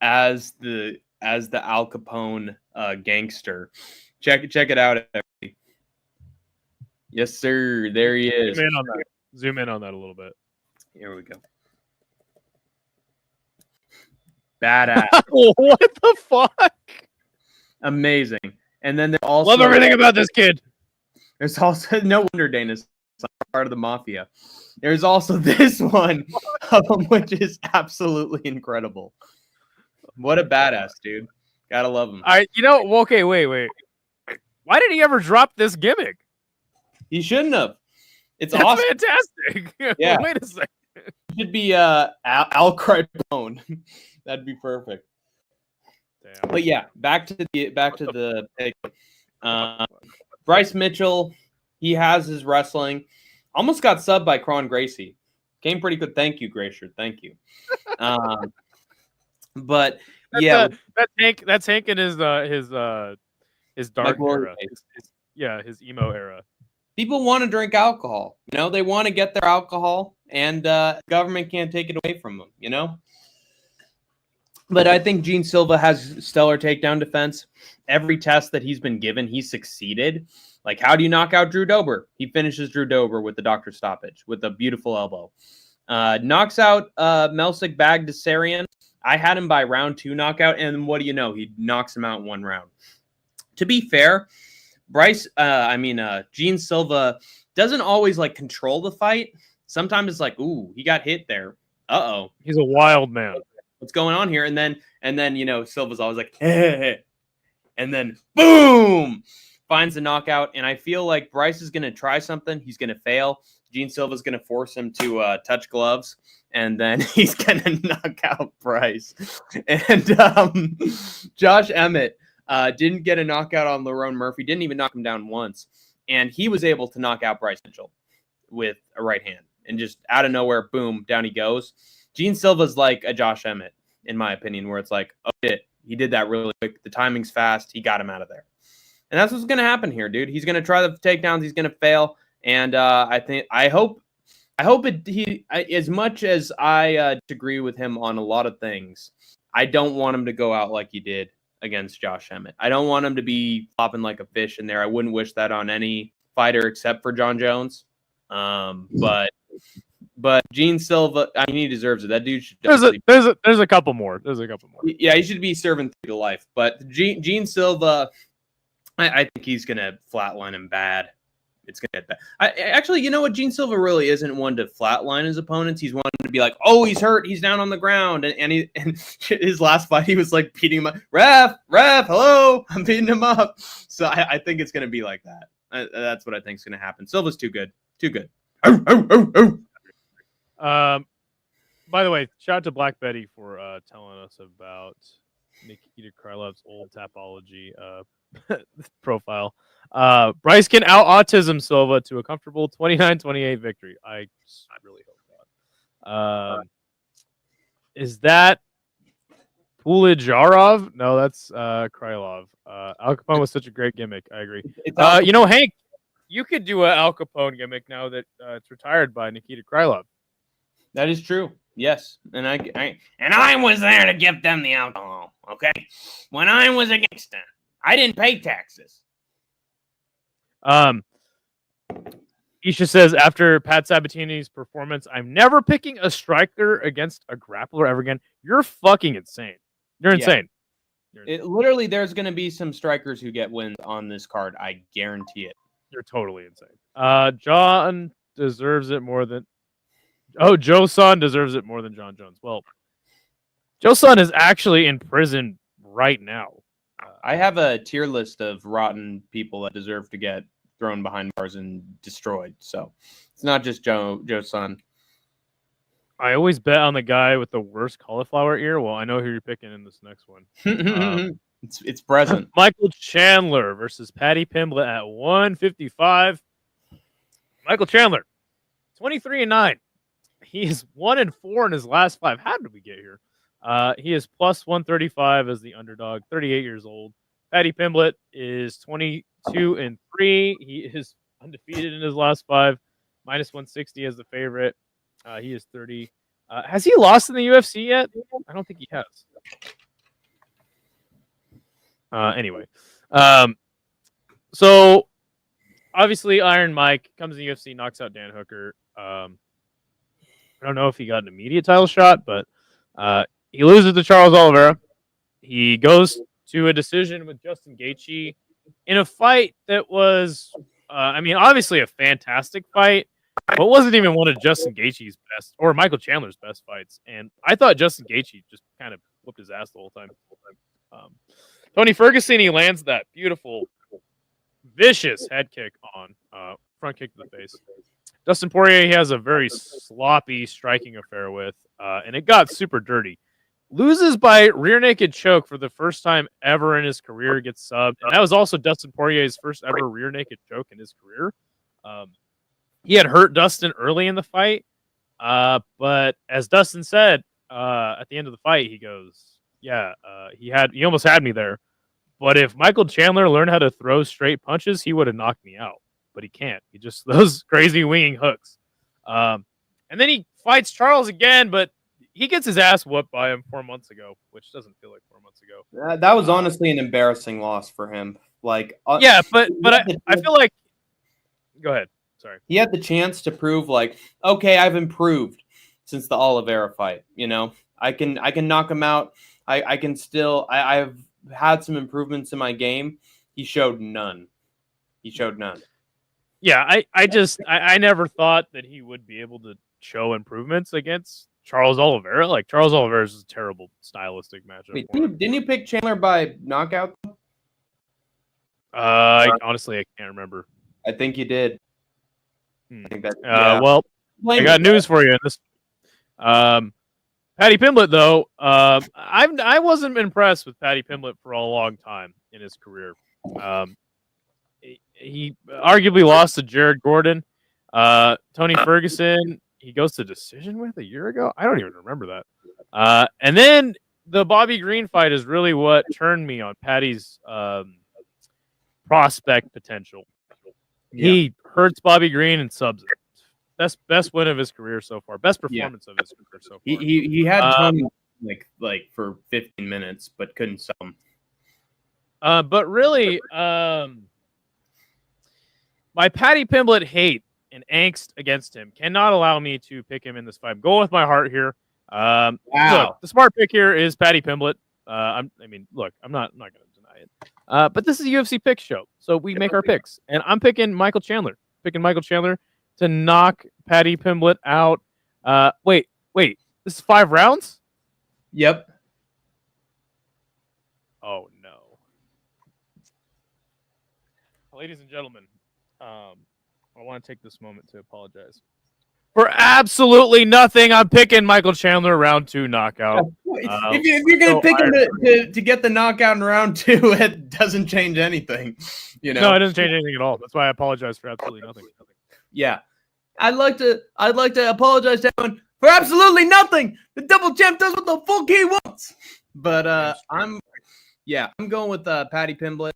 as the Al Capone gangster. Check it out, everybody. Yes, sir. There he is. Zoom in on that a little bit. Here we go. Badass. What the fuck? Amazing. And then also love everything about this kid. There's also no wonder Dana's part of the mafia. There's also this one of him, which is absolutely incredible. What a badass, dude. Gotta love him. Okay, wait. Why did he ever drop this gimmick? He shouldn't have. That's awesome. Fantastic. Yeah. Wait a second. It should be Al Cripone. That'd be perfect. Damn. But yeah, back to the pick. Bryce Mitchell, he has his wrestling. Almost got subbed by Cron Gracie. Came pretty good. Thank you, Gracier. Thank you. But that's Hank in his dark era. His emo era. People want to drink alcohol. They want to get their alcohol, and government can't take it away from them. But I think Gian Silva has stellar takedown defense. Every test that he's been given, he's succeeded. Like, how do you knock out Drew Dober? He finishes Drew Dober with the doctor stoppage with a beautiful elbow. Knocks out Melsik Bagdasarian. I had him by round 2 knockout, and what do you know? He knocks him out in 1 round. To be fair, Gian Silva doesn't always control the fight. Sometimes it's like, ooh, he got hit there. Uh-oh. He's a wild man. What's going on here? And then Silva's always like, hey. And then boom, finds the knockout. And I feel like Bryce is going to try something. He's going to fail. Gian Silva's going to force him to touch gloves. And then he's going to knock out Bryce. And Josh Emmett didn't get a knockout on Lerone Murphy. Didn't even knock him down once. And he was able to knock out Bryce Mitchell with a right hand. And just out of nowhere, boom, down he goes. Gian Silva's like a Josh Emmett, in my opinion, where it's like, oh shit, he did that really quick. The timing's fast. He got him out of there. And that's what's going to happen here, dude. He's going to try the takedowns. He's going to fail. And I hope as much as I disagree with him on a lot of things, I don't want him to go out like he did against Josh Emmett. I don't want him to be flopping like a fish in there. I wouldn't wish that on any fighter except for John Jones. But Gene Silva, I mean, he deserves it. That dude should. There's a couple more. There's a couple more. Yeah, he should be serving 3 to life. But Gene Silva, I think he's gonna flatline him bad. It's gonna get bad. Actually, you know what? Gene Silva really isn't one to flatline his opponents. He's one to be like, oh, he's hurt. He's down on the ground. And his last fight, he was like beating him up. Ref, hello, I'm beating him up. So I think it's gonna be like that. That's what I think is gonna happen. Silva's too good. Too good. By the way, shout out to Black Betty for telling us about Nikita Krylov's old Tapology profile. Bryce can out autism Silva to a comfortable 29-28 victory. I really hope not. Is that Pulijarov? No, that's Krylov. Al Capone was such a great gimmick. I agree. Hank, you could do an Al Capone gimmick now that it's retired by Nikita Krylov. That is true. Yes, and I was there to give them the alcohol. Okay, when I was a gangster, I didn't pay taxes. Isha says after Pat Sabatini's performance, I'm never picking a striker against a grappler ever again. You're fucking insane. You're insane. Literally, there's going to be some strikers who get wins on this card. I guarantee it. You're totally insane. John deserves it more than. Oh, Joe Son deserves it more than John Jones. Well, Joe Son is actually in prison right now. I have a tier list of rotten people that deserve to get thrown behind bars and destroyed. So it's not just Joe Son. I always bet on the guy with the worst cauliflower ear. Well, I know who you're picking in this next one. It's present. Michael Chandler versus Patty Pimblett at 155. Michael Chandler, 23-9. He is 1-4 in his last 5. How did we get here? He is plus 135 as the underdog, 38 years old. Patty Pimblett is 22-3. He is undefeated in his last 5, minus 160 as the favorite. He is 30. Has he lost in the UFC yet? I don't think he has. Anyway, so obviously Iron Mike comes in the UFC, knocks out Dan Hooker. I don't know if he got an immediate title shot, but he loses to Charles Oliveira. He goes to a decision with Justin Gaethje in a fight that was, obviously a fantastic fight, but wasn't even one of Justin Gaethje's best or Michael Chandler's best fights. And I thought Justin Gaethje just kind of whooped his ass the whole time. Tony Ferguson, he lands that beautiful, vicious head kick on front kick to the face. Dustin Poirier, he has a very sloppy striking affair with, and it got super dirty. Loses by rear naked choke for the first time ever in his career, gets subbed. And that was also Dustin Poirier's first ever rear naked choke in his career. He had hurt Dustin early in the fight, but as Dustin said at the end of the fight, he goes, he almost had me there. But if Michael Chandler learned how to throw straight punches, he would have knocked me out. But he can't. He just those crazy winging hooks. And then he fights Charles again, but he gets his ass whooped by him 4 months ago, which doesn't feel like 4 months ago. That was honestly an embarrassing loss for him. But I feel like. Go ahead. Sorry. He had the chance to prove, like, okay, I've improved since the Oliveira fight. You know, I can knock him out. I can still. I've had some improvements in my game. He showed none. Yeah, I never thought that he would be able to show improvements against Charles Oliveira. Like, Charles Oliveira is a terrible stylistic matchup. Wait, didn't you pick Chandler by knockout? Honestly, I can't remember. I think you did. I think that. Well, I got news for you. In this, Patty Pimblett, though, I wasn't impressed with Patty Pimblett for a long time in his career. He arguably lost to Jared Gordon. Tony Ferguson, he goes to decision with a year ago. I don't even remember that. And then the Bobby Green fight is really what turned me on Patty's prospect potential. He hurts Bobby Green and subs it. Best win of his career so far. Best performance of his career so far. He had Tony like for 15 minutes, but couldn't sell him. But really, my Paddy Pimblett hate and angst against him cannot allow me to pick him in this fight. I'm going with my heart here. Wow. Look, the smart pick here is Paddy Pimblett. I'm not going to deny it. But this is a UFC pick show, so we make our picks, and I'm picking Michael Chandler. To knock Paddy Pimblett out. Wait, this is 5 rounds? Yep. Oh no. Ladies and gentlemen, I want to take this moment to apologize. For absolutely nothing, I'm picking Michael Chandler round 2 knockout. If you're going to pick him to get the knockout in round 2, it doesn't change anything. You know? No, it doesn't change anything at all. That's why I apologize for absolutely nothing. Yeah. I'd like to apologize to everyone for absolutely nothing. The double champ does what the fuck he wants. But I'm going with Paddy Pimblett.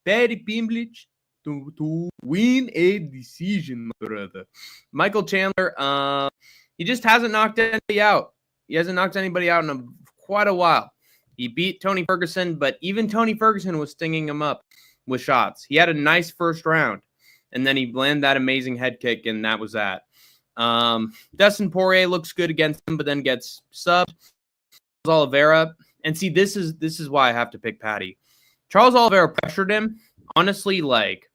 Paddy Pimblett to win a decision, my brother. Michael Chandler, he just hasn't knocked anybody out. He hasn't knocked anybody out in quite a while. He beat Tony Ferguson, but even Tony Ferguson was stinging him up with shots. He had a nice first round, and then he landed that amazing head kick, and that was that. Dustin Poirier looks good against him, but then gets subbed. Charles Oliveira, and see, this is why I have to pick Paddy. Charles Oliveira pressured him, honestly, like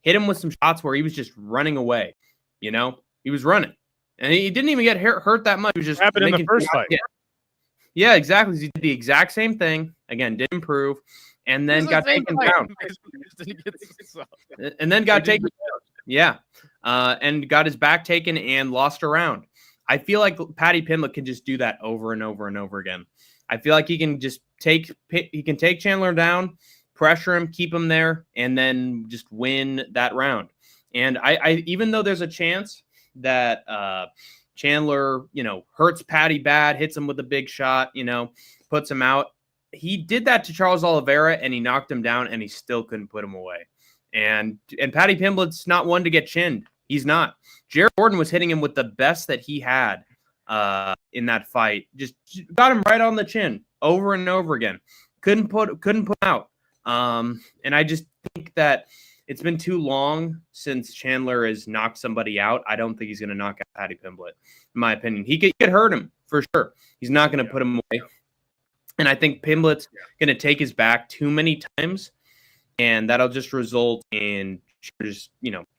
hit him with some shots where he was just running away. You know, he was running, and he didn't even get hurt that much. He was just happened in the first fight. Yeah, exactly. He did the exact same thing again, did improve, and then got taken down. And then got taken down. Yeah, and got his back taken and lost a round. I feel like Paddy Pimblett can just do that over and over and over again. I feel like he can just take Chandler down, pressure him, keep him there, and then just win that round. And I even though there's a chance that Chandler, hurts Paddy bad, hits him with a big shot, puts him out. He did that to Charles Oliveira, and he knocked him down, and he still couldn't put him away. And Paddy Pimblett's not one to get chinned. He's not. Jared Gordon was hitting him with the best that he had in that fight. Just got him right on the chin over and over again. Couldn't put him out. And I just think that it's been too long since Chandler has knocked somebody out. I don't think he's going to knock out Paddy Pimblett, in my opinion. He could hurt him for sure. He's not going to put him away. And I think Pimblett's going to take his back too many times, and that'll just result in just,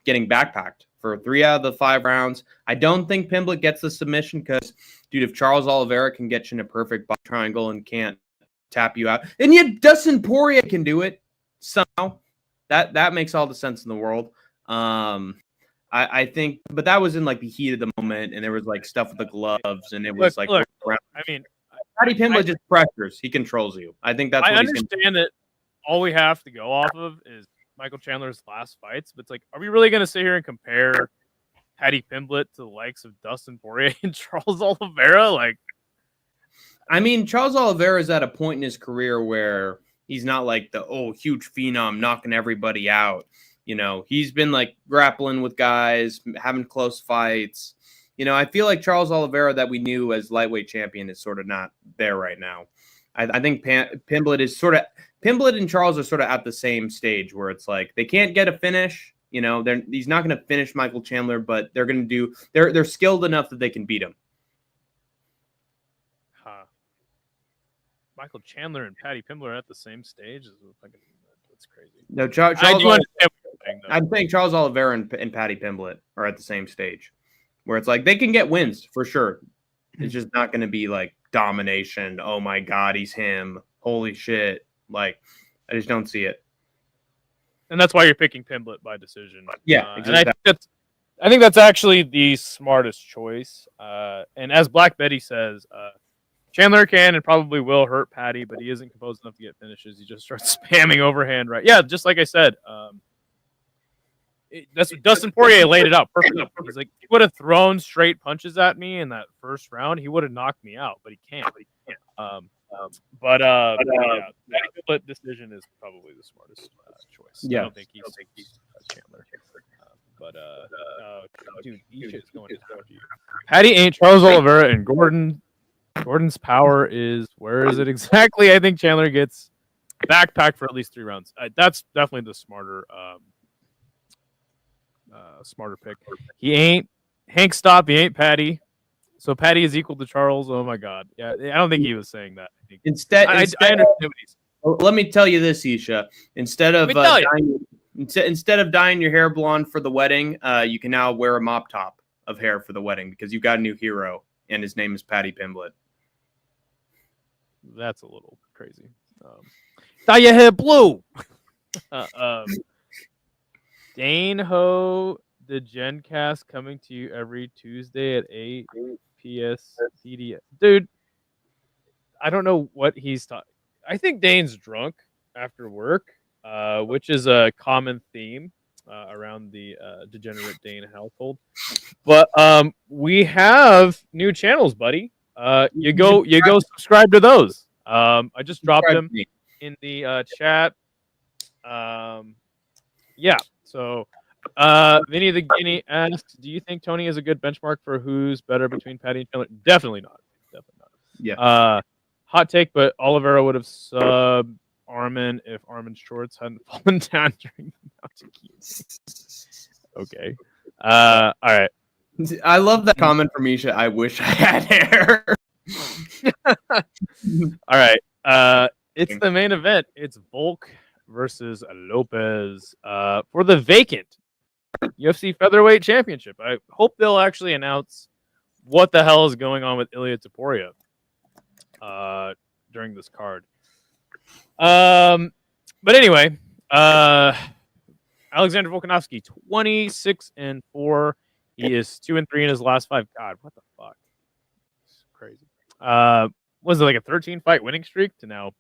getting backpacked for 3 out of the 5 rounds. I don't think Pimblett gets the submission because, dude, if Charles Oliveira can get you in a perfect box triangle and can't tap you out, and yet Dustin Poirier can do it somehow, that makes all the sense in the world. I think, but that was in like the heat of the moment, and there was like stuff with the gloves, and it was Paddy Pimblett just pressures. He controls you. I think that's. I understand that all we have to go off of is Michael Chandler's last fights, but it's like, are we really going to sit here and compare Paddy Pimblett to the likes of Dustin Poirier and Charles Oliveira? Like, I mean, Charles Oliveira is at a point in his career where he's not like the huge phenom knocking everybody out. He's been like grappling with guys, having close fights. I feel like Charles Oliveira that we knew as lightweight champion is sort of not there right now. I think Pimblett and Charles are sort of at the same stage where it's like they can't get a finish. He's not going to finish Michael Chandler, but they're going to do. They're skilled enough that they can beat him. Michael Chandler and Paddy Pimblett are at the same stage. That's crazy. No, I'm saying Charles Oliveira and Paddy Pimblett are at the same stage, where it's like they can get wins for sure. It's just not going to be like domination. Oh my God, he's him. Holy shit! Like, I just don't see it. And that's why you're picking Pimblett by decision. Yeah, exactly. And I think that's actually the smartest choice. And as Black Betty says, Chandler can and probably will hurt Paddy, but he isn't composed enough to get finishes. He just starts spamming overhand right. Yeah, just like I said. Dustin Poirier laid it out perfectly. He's like, he would have thrown straight punches at me in that first round. He would have knocked me out, but he can't. Yeah, Paddy Pimblett decision is probably the smartest choice. Yeah. I don't think he's Chandler. Dude, Isha is going after you. Paddy ain't Charles Oliveira and Gordon. Gordon's power is, where is it exactly? I think Chandler gets backpack for at least 3 rounds. That's definitely the smarter pick. He ain't Hank Stop. He ain't Paddy. So Paddy is equal to Charles. Oh my God. Yeah, I don't think he was saying that. I understand what he's. Let me tell you this, Isha. Instead of dyeing your hair blonde for the wedding, you can now wear a mop top of hair for the wedding because you've got a new hero, and his name is Paddy Pimblett. That's a little crazy. Dye your hair blue. Dane Ho, the GenCast coming to you every Tuesday at 8 PSTD. Dude, I don't know what he's talking. I think Dane's drunk after work, which is a common theme around the degenerate Dane household. But we have new channels, buddy. You go subscribe to those. I just dropped them in the chat. Yeah. So Vinny the Guinea asks, do you think Tony is a good benchmark for who's better between Paddy and Chandler? Definitely not. Yeah. Hot take, but Oliveira would have subbed Armin if Armin's shorts hadn't fallen down during the mountain keys. Okay. All right. I love that comment from Isha. I wish I had hair. All right. It's the main event. It's Volk versus Lopez for the vacant UFC featherweight championship. I hope they'll actually announce what the hell is going on with Ilia Topuria during this card. But anyway, Alexander Volkanovski, 26-4. He is 2-3 in his last 5. God, what the fuck? It's crazy. Was it like a 13-fight winning streak to now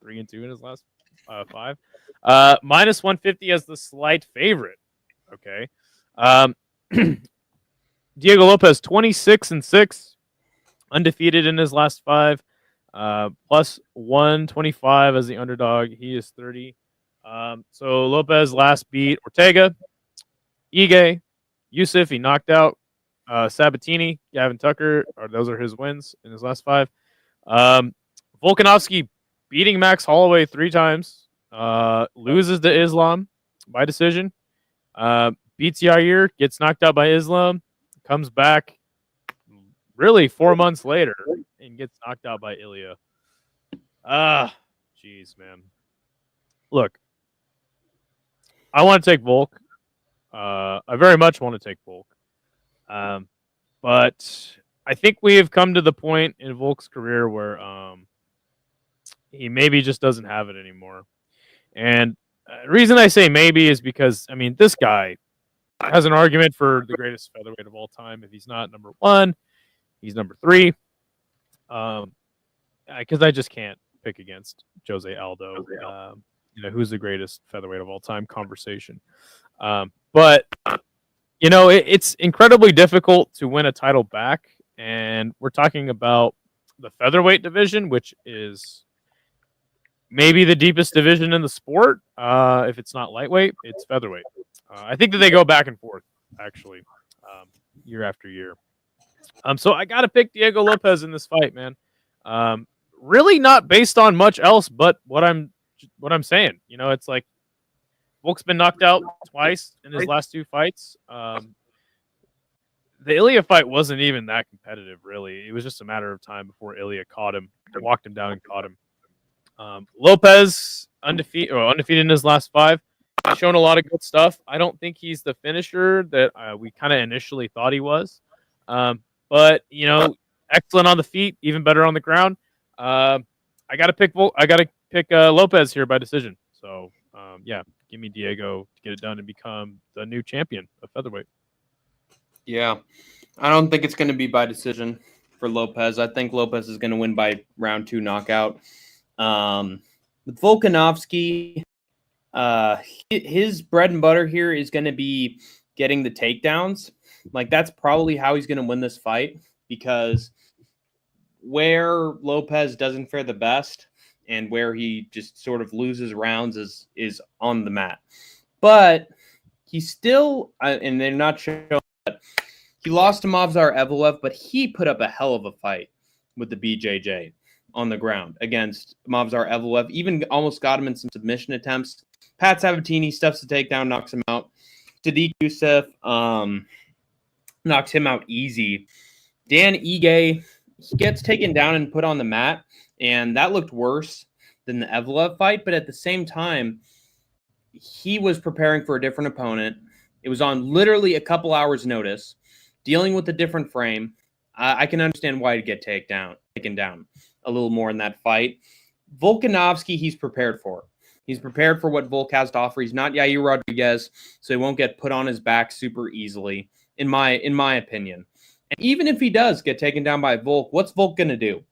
3-2 in his last 5? Minus 150 as the slight favorite. Okay. Diego Lopez, 26-6, undefeated in his last 5. Plus 125 as the underdog. He is 30. So Lopez last beat Ortega, Ige, Yusuf. He knocked out Sabatini, Gavin Tucker. Those are his wins in his last 5. Volkanovski beating Max Holloway 3 times. Loses to Islam by decision. Beats Yair, gets knocked out by Islam, comes back really 4 months later and gets knocked out by Ilia. Jeez, man. Look, I want to take Volk. I very much want to take Volk. But I think we have come to the point in Volk's career where he maybe just doesn't have it anymore. And the reason I say maybe is because, I mean, this guy has an argument for the greatest featherweight of all time. If he's not number 1, he's number 3. Because I just can't pick against Jose Aldo, who's the greatest featherweight of all time conversation. But, it's incredibly difficult to win a title back. And we're talking about the featherweight division, which is maybe the deepest division in the sport. If it's not lightweight, it's featherweight. I think that they go back and forth, actually, year after year. So I got to pick Diego Lopez in this fight, man. Really not based on much else, but what I'm saying. It's like Volk's been knocked out twice in his last 2 fights. The Ilia fight wasn't even that competitive, really. It was just a matter of time before Ilia caught him, walked him down, and caught him. Lopez undefeated in his last 5. He's shown a lot of good stuff. I don't think he's the finisher that we kind of initially thought he was. But excellent on the feet, even better on the ground. I got to pick Lopez here by decision. So give me Diego to get it done and become the new champion of featherweight. Yeah, I don't think it's going to be by decision for Lopez. I think Lopez is going to win by round 2 knockout. With Volkanovski, his bread and butter here is going to be getting the takedowns. Like, that's probably how he's going to win this fight, because where Lopez doesn't fare the best and where he just sort of loses rounds is on the mat. But he's still, and they're not showing, but he lost to Movsar Evloev, but he put up a hell of a fight with the BJJ on the ground against Movsar Evloev. Even almost got him in some submission attempts. Pat Sabatini stuffs the takedown, knocks him out. Sadiq Youssef knocks him out easy. Dan Ige, he gets taken down and put on the mat, and that looked worse than the Evloev fight. But at the same time, he was preparing for a different opponent. It was on literally a couple hours' notice, dealing with a different frame. I can understand why he'd get taken down a little more in that fight. Volkanovski, he's prepared for. He's prepared for what Volk has to offer. He's not Yair Rodriguez, so he won't get put on his back super easily, in my opinion. And even if he does get taken down by Volk, what's Volk going to do?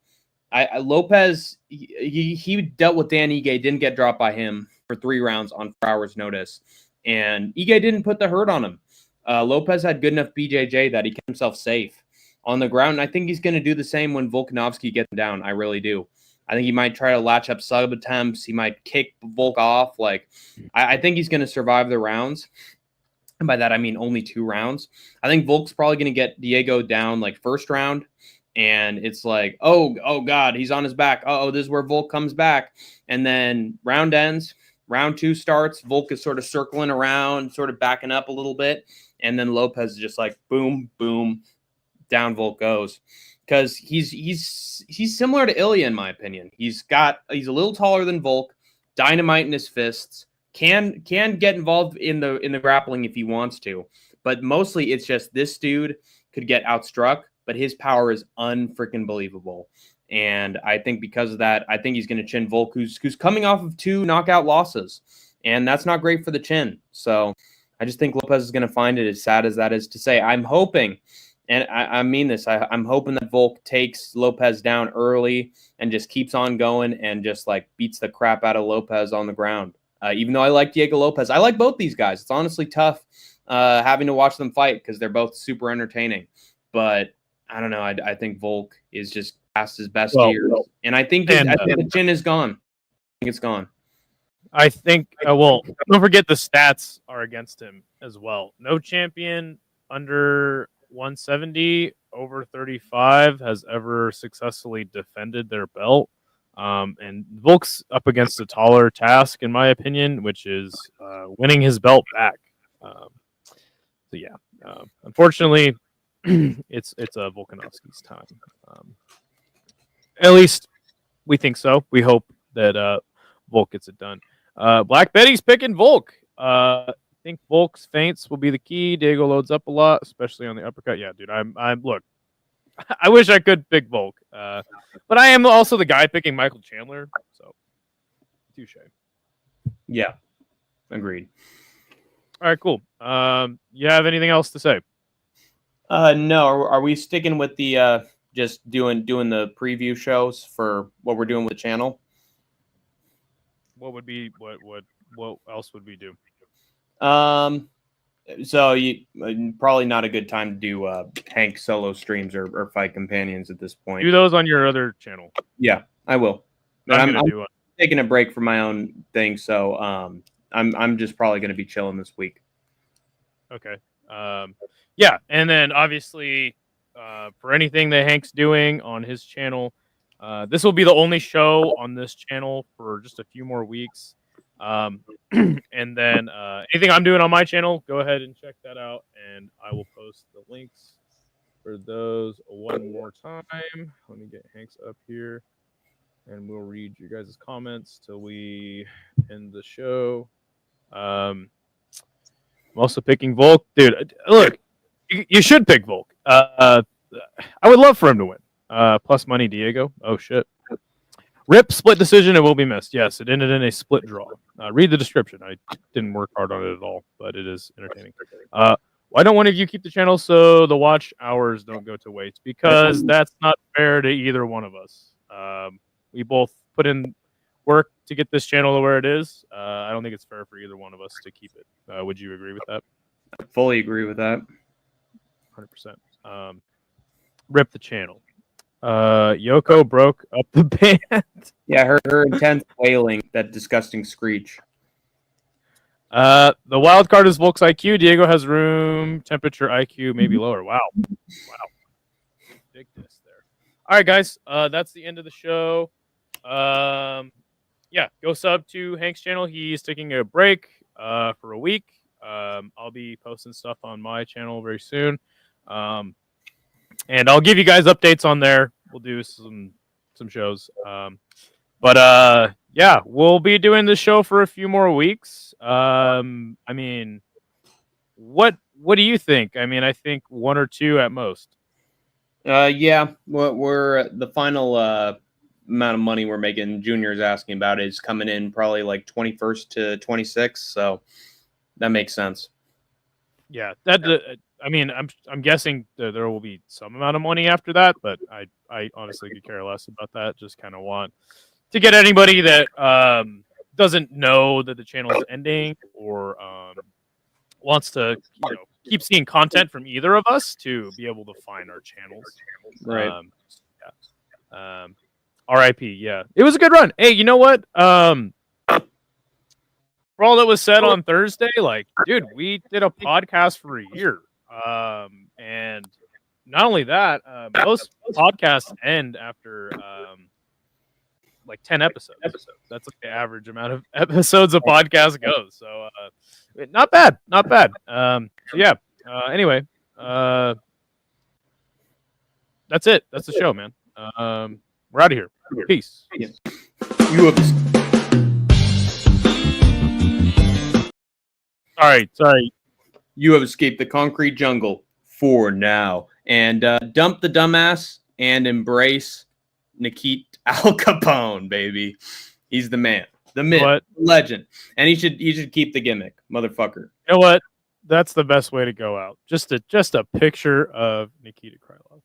Lopez, he dealt with Dan Ige, didn't get dropped by him for 3 rounds on 4 hours' notice. And Ige didn't put the hurt on him. Lopez had good enough BJJ that he kept himself safe on the ground. And I think he's going to do the same when Volkanovski gets him down. I really do. I think he might try to latch up sub attempts. He might kick Volk off. I think he's going to survive the rounds. And by that, I mean only 2 rounds. I think Volk's probably going to get Diego down first round. And it's oh God, he's on his back. Uh-oh, this is where Volk comes back. And then round ends. Round 2 starts. Volk is sort of circling around, sort of backing up a little bit. And then Lopez is just boom, boom, down Volk goes. Because he's similar to Ilya, in my opinion. He's a little taller than Volk, dynamite in his fists, can get involved in the grappling if he wants to. But mostly it's just this dude could get outstruck, but his power is unfreaking believable. And I think because of that, I think he's going to chin Volk, who's coming off of 2 knockout losses. And that's not great for the chin. So I just think Lopez is going to find it, as sad as that is to say. I'm hoping, and I mean this, I'm hoping that Volk takes Lopez down early and just keeps on going and just beats the crap out of Lopez on the ground. Even though I like Diego Lopez, I like both these guys. It's honestly tough having to watch them fight because they're both super entertaining. But I don't know. I think Volk is just past his best years. And I think the chin is gone. I think it's gone. I think, don't forget the stats are against him as well. No champion under 170 over 35 has ever successfully defended their belt. And Volk's up against a taller task, in my opinion, which is winning his belt back. Unfortunately, it's Volkanovski's time. At least we think so. We hope that Volk gets it done. Black Betty's picking Volk. I think Volk's feints will be the key. Diego loads up a lot, especially on the uppercut. Yeah, dude. Look. I wish I could pick Volk, but I am also the guy picking Michael Chandler. So, touche. Yeah, agreed. All right, cool. You have anything else to say? No. Are we sticking with the just doing the preview shows for what we're doing with the channel? What would be what else would we do? So you probably not a good time to do Hank solo streams or fight companions at this point. Do those on your other channel. Yeah, I will. But I'm do taking a break from my own thing, so I'm just probably going to be chilling this week. Okay. Yeah, and then obviously for anything that Hank's doing on his channel, this will be the only show on this channel for just a few more weeks. And then anything I'm doing on my channel, go ahead and check that out, and I will post the links for those one more time. Let me get Hank's up here, and we'll read your guys' comments till we end the show. I'm also picking Volk, dude. Look, you should pick Volk. I would love for him to win. Plus money, Diego. Oh shit. Rip split decision. It will be missed. Yes, it ended in a split draw. Read the description. I didn't work hard on it at all, but it is entertaining. Why don't one of you keep the channel so the watch hours don't go to waste? Because that's not fair to either one of us. We both put in work to get this channel to where it is. I don't think it's fair for either one of us to keep it. Would you agree with that? I fully agree with that. 100%. Rip the channel. Yoko broke up the band. Yeah, her intense wailing, that disgusting screech. The wild card is Volk's IQ. Diego has room temperature IQ, maybe lower. Wow. Big diss there. All right, guys. That's the end of the show. Yeah, go sub to Hank's channel. He's taking a break for a week. I'll be posting stuff on my channel very soon. And I'll give you guys updates on there. We'll do some shows. Yeah, we'll be doing this show for a few more weeks. I mean, what do you think? I mean, I think 1 or 2 at most. Yeah, we're the final amount of money we're making. Junior's asking about is coming in probably like 21st to 26th, so that makes sense. Yeah, I mean, I'm guessing that there will be some amount of money after that, but I honestly could care less about that. Just kind of want to get anybody that doesn't know that the channel is ending or wants to keep seeing content from either of us to be able to find our channels. Right. RIP. Yeah, it was a good run. Hey, you know what? For all that was said on Thursday, like, dude, we did a podcast for a year. And not only that, most podcasts end after like 10 episodes. That's like the average amount of episodes a podcast goes. So not bad. So yeah. Anyway, that's it. That's the show, man. We're out of here. Peace. You have All right. Sorry. You have escaped the concrete jungle for now. And dump the dumbass and embrace Nikit Al Capone, baby. He's the man, the myth, the legend. And he should keep the gimmick, motherfucker. You know what? That's the best way to go out. Just a picture of Nikita Krylov.